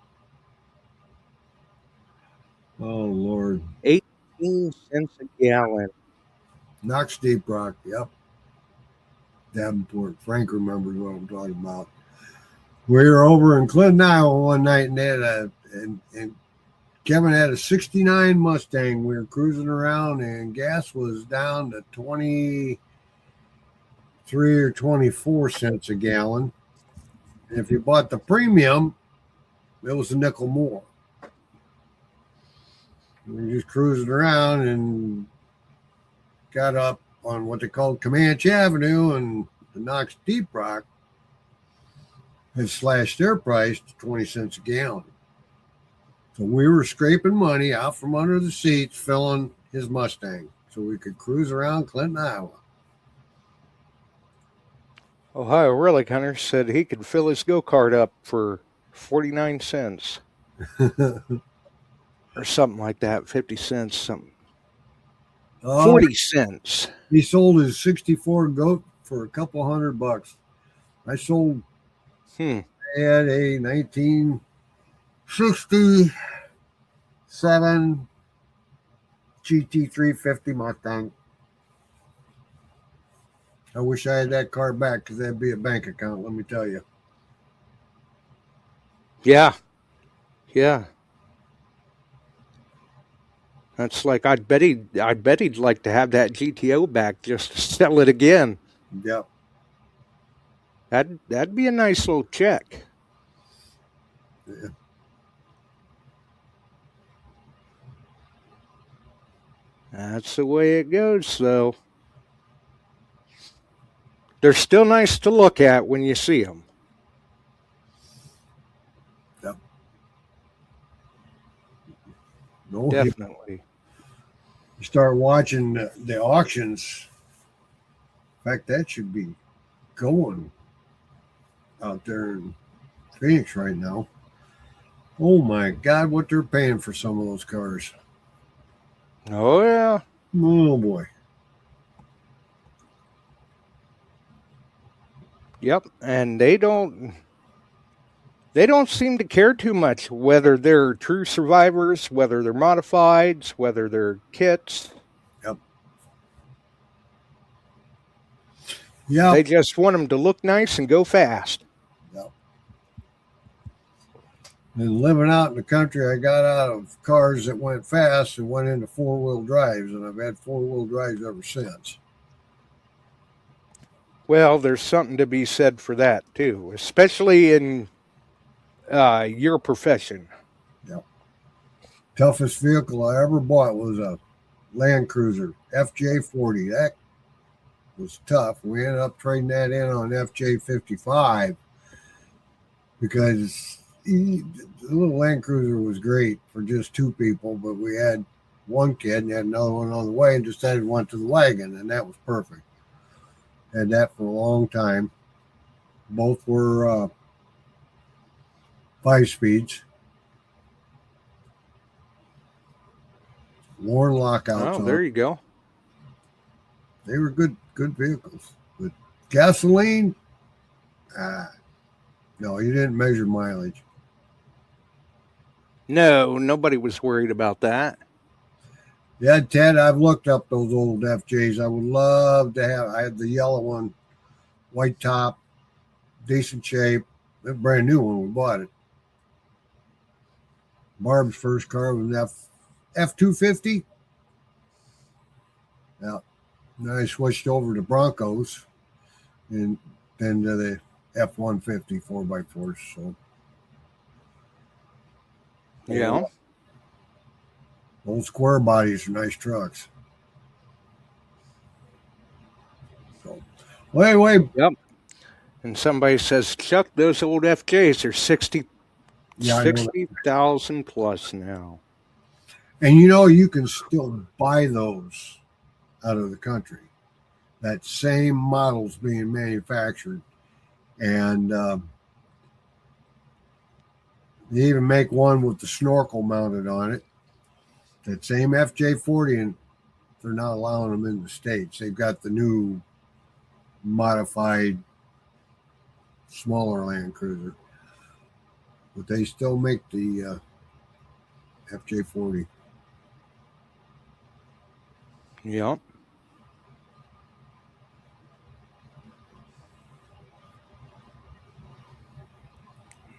Oh, Lord. 18 cents a gallon. Knox Deep Rock. Yep. Davenport. Frank remembers what I'm talking about. We were over in Clinton, Iowa one night, and they had and Kevin had a 69 Mustang. We were cruising around, and gas was down to 23 or 24 cents a gallon. And if you bought the premium, it was a nickel more. We were just cruising around and got up on what they called Comanche Avenue, and the Knox Deep Rock had slashed their price to 20 cents a gallon. So we were scraping money out from under the seats, filling his Mustang so we could cruise around Clinton, Iowa. Ohio Relic Hunter said he could fill his go-kart up for 49 cents. Or something like that, 50 cents, something. 40 cents. He sold his 64 goat for a couple $100. I sold I had a 1967 GT350 Mustang. I wish I had that car back because that'd be a bank account, let me tell you. Yeah. Yeah. That's like I'd bet he'd like to have that GTO back just to sell it again. Yep. That'd be a nice little check. Yeah. That's the way it goes, though. They're still nice to look at when you see them. Yep. No, definitely. You start watching the auctions. In fact, that should be going out there in Phoenix right now. Oh my God, what they're paying for some of those cars. Oh yeah. Oh boy. Yep, and they don't seem to care too much whether they're true survivors, whether they're modifieds, whether they're kits. Yep. Yeah. They just want them to look nice and go fast. Yep. And living out in the country, I got out of cars that went fast and went into four-wheel drives, and I've had four-wheel drives ever since. Well, there's something to be said for that too, especially in your profession. Yep. Toughest vehicle I ever bought was a Land Cruiser FJ40. That was tough. We ended up trading that in on FJ55 because the little Land Cruiser was great for just two people, but we had one kid and had another one on the way and decided we went to the wagon, and that was perfect. Had that for a long time. Both were 5 speeds. Worn lockouts Oh, on. there you go. They were good vehicles. But gasoline, no, you didn't measure mileage. No, nobody was worried about that. Yeah, Ted, I've looked up those old FJs. I would love to have. I had the yellow one, white top, decent shape. A brand new when we bought it. Barb's first car was an F250. Yeah. Then I switched over to Broncos and then to the F-150 4x4s. So Yeah. old square bodies are nice trucks. So, well, anyway. Yep. And somebody says, Chuck, those old FJs are 60,000 plus now. And you can still buy those out of the country. That same model's being manufactured. And they even make one with the snorkel mounted on it. That same FJ40, and they're not allowing them in the States. They've got the new modified smaller Land Cruiser. But they still make the FJ40. Yep.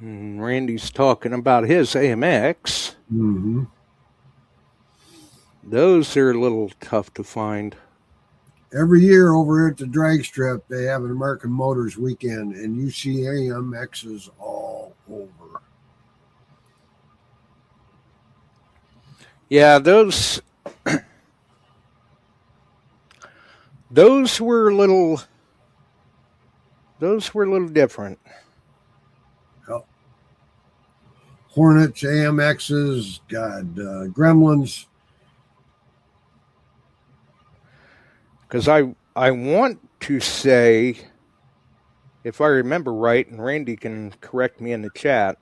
And Randy's talking about his AMX. Mm-hmm. Those are a little tough to find. Every year over at the drag strip, they have an American Motors weekend, and you see AMXs all over. Yeah, those were a little different. Yep. Hornets, AMXs, Gremlins. Because I want to say, if I remember right, and Randy can correct me in the chat,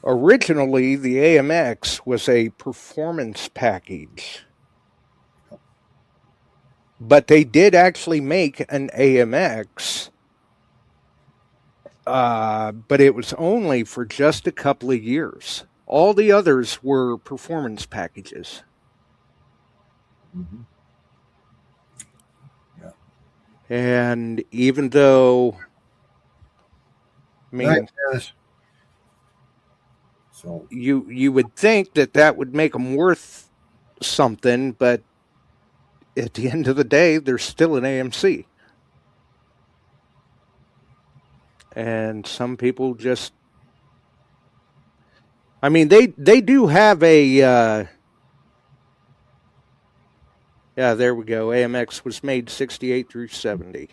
originally the AMX was a performance package. But they did actually make an AMX, but it was only for just a couple of years. All the others were performance packages. Mm-hmm. Yeah. And even though, I mean, nice. So you would think that would make them worth something, but at the end of the day, they're still an AMC. And some people just, I mean, they do have a, yeah, there we go. AMX was made 68 through 70.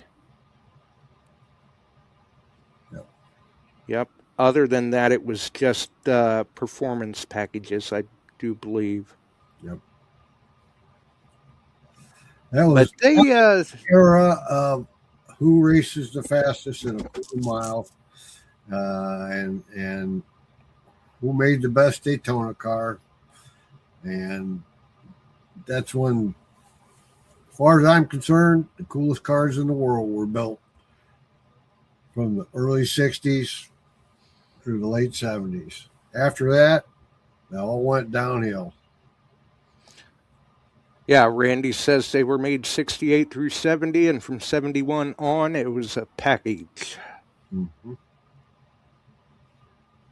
Yep. Other than that, it was just performance packages, I do believe. Yep. That was but they era of who races the fastest in a quarter mile, and who made the best Daytona car, and that's when, as far as I'm concerned, the coolest cars in the world were built from the early 60s through the late 70s. After that, they all went downhill. Yeah, Randy says they were made 68 through 70, and from 71 on, it was a package. Mm-hmm.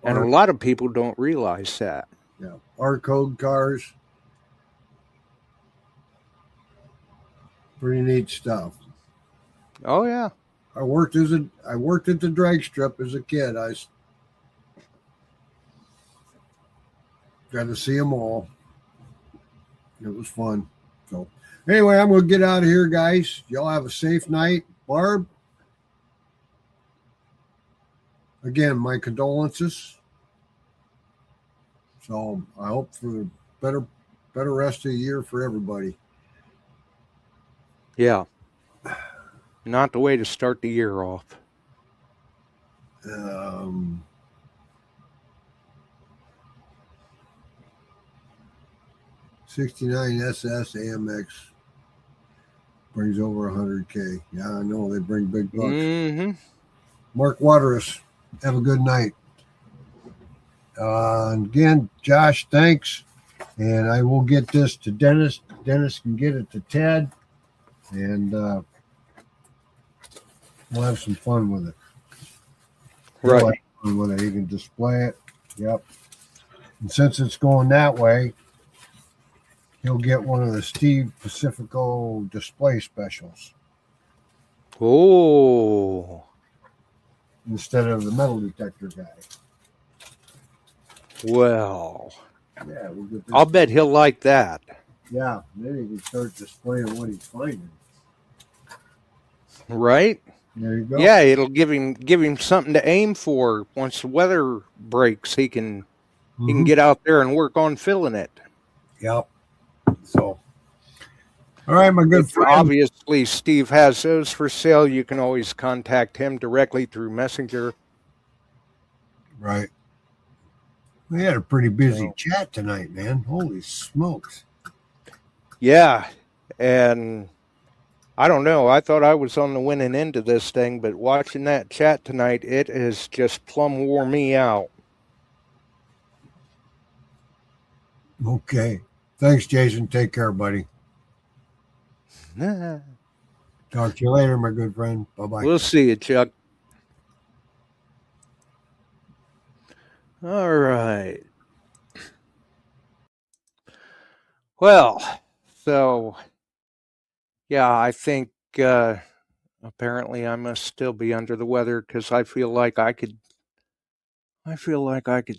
And a lot of people don't realize that. Yeah, R code cars. Pretty neat stuff. Oh yeah. I worked at the drag strip as a kid. I got to see them all. It was fun. So anyway, I'm going to get out of here, guys. Y'all have a safe night. Barb, again, my condolences. So I hope for a better rest of the year for everybody. Yeah. Not the way to start the year off. 69 SS AMX brings over 100K. Yeah, I know they bring big bucks. Mm-hmm. Mark Waterous, have a good night. Again, Josh, thanks. And I will get this to Dennis. Dennis can get it to Ted. And we'll have some fun with it. Right. We'll have fun with it. You can display it. Yep. And since it's going that way, he'll get one of the Steve Pacifico display specials Oh. instead of the metal detector guy. Well. Yeah, we'll get this. I'll bet he'll like that. Yeah, then he can start displaying what he's finding. Right? There you go. Yeah, it'll give him something to aim for. Once the weather breaks, he can get out there and work on filling it. Yep. So, all right, my good friend. Obviously, Steve has those for sale. You can always contact him directly through Messenger. Right. We had a pretty busy chat tonight, man. Holy smokes. Yeah, and I don't know. I thought I was on the winning end of this thing, but watching that chat tonight, it has just plumb wore me out. Okay. Thanks, Jason. Take care, buddy. Talk to you later, my good friend. Bye-bye. We'll see you, Chuck. All right. Well, so, yeah, I think apparently I must still be under the weather because I feel like I could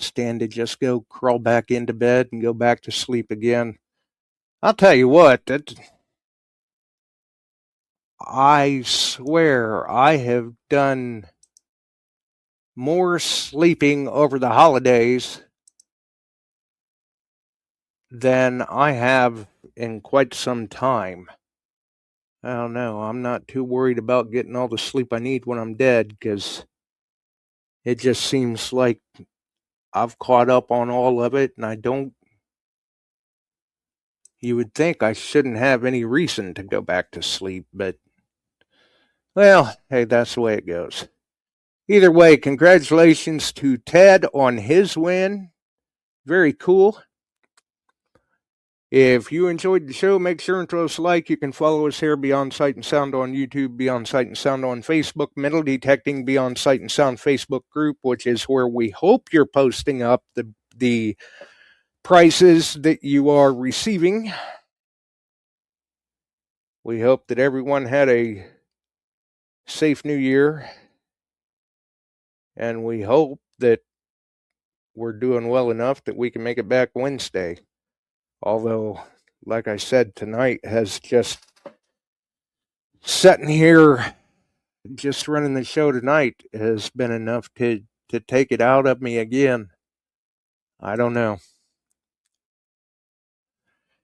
stand to just go crawl back into bed and go back to sleep again. I'll tell you what, I swear I have done more sleeping over the holidays than I have in quite some time. I don't know. I'm not too worried about getting all the sleep I need when I'm dead because it just seems like I've caught up on all of it and I don't. You would think I shouldn't have any reason to go back to sleep, but well, hey, that's the way it goes. Either way, congratulations to Ted on his win. Very cool. If you enjoyed the show, make sure and throw us a like. You can follow us here, Beyond Sight and Sound on YouTube, Beyond Sight and Sound on Facebook, Metal Detecting Beyond Sight and Sound Facebook group, which is where we hope you're posting up the prices that you are receiving. We hope that everyone had a safe new year, and we hope that we're doing well enough that we can make it back Wednesday. Although, like I said, tonight has just sitting here, just running the show tonight has been enough to take it out of me again. I don't know.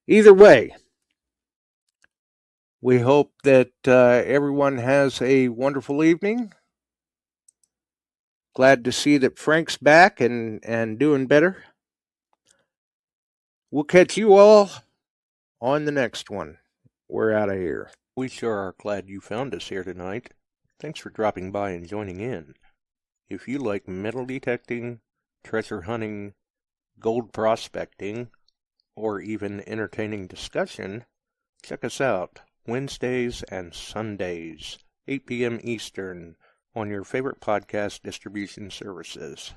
Either way, we hope that everyone has a wonderful evening. Glad to see that Frank's back and doing better. We'll catch you all on the next one. We're out of here. We sure are glad you found us here tonight. Thanks for dropping by and joining in. If you like metal detecting, treasure hunting, gold prospecting, or even entertaining discussion, check us out Wednesdays and Sundays, 8 p.m. Eastern, on your favorite podcast distribution services.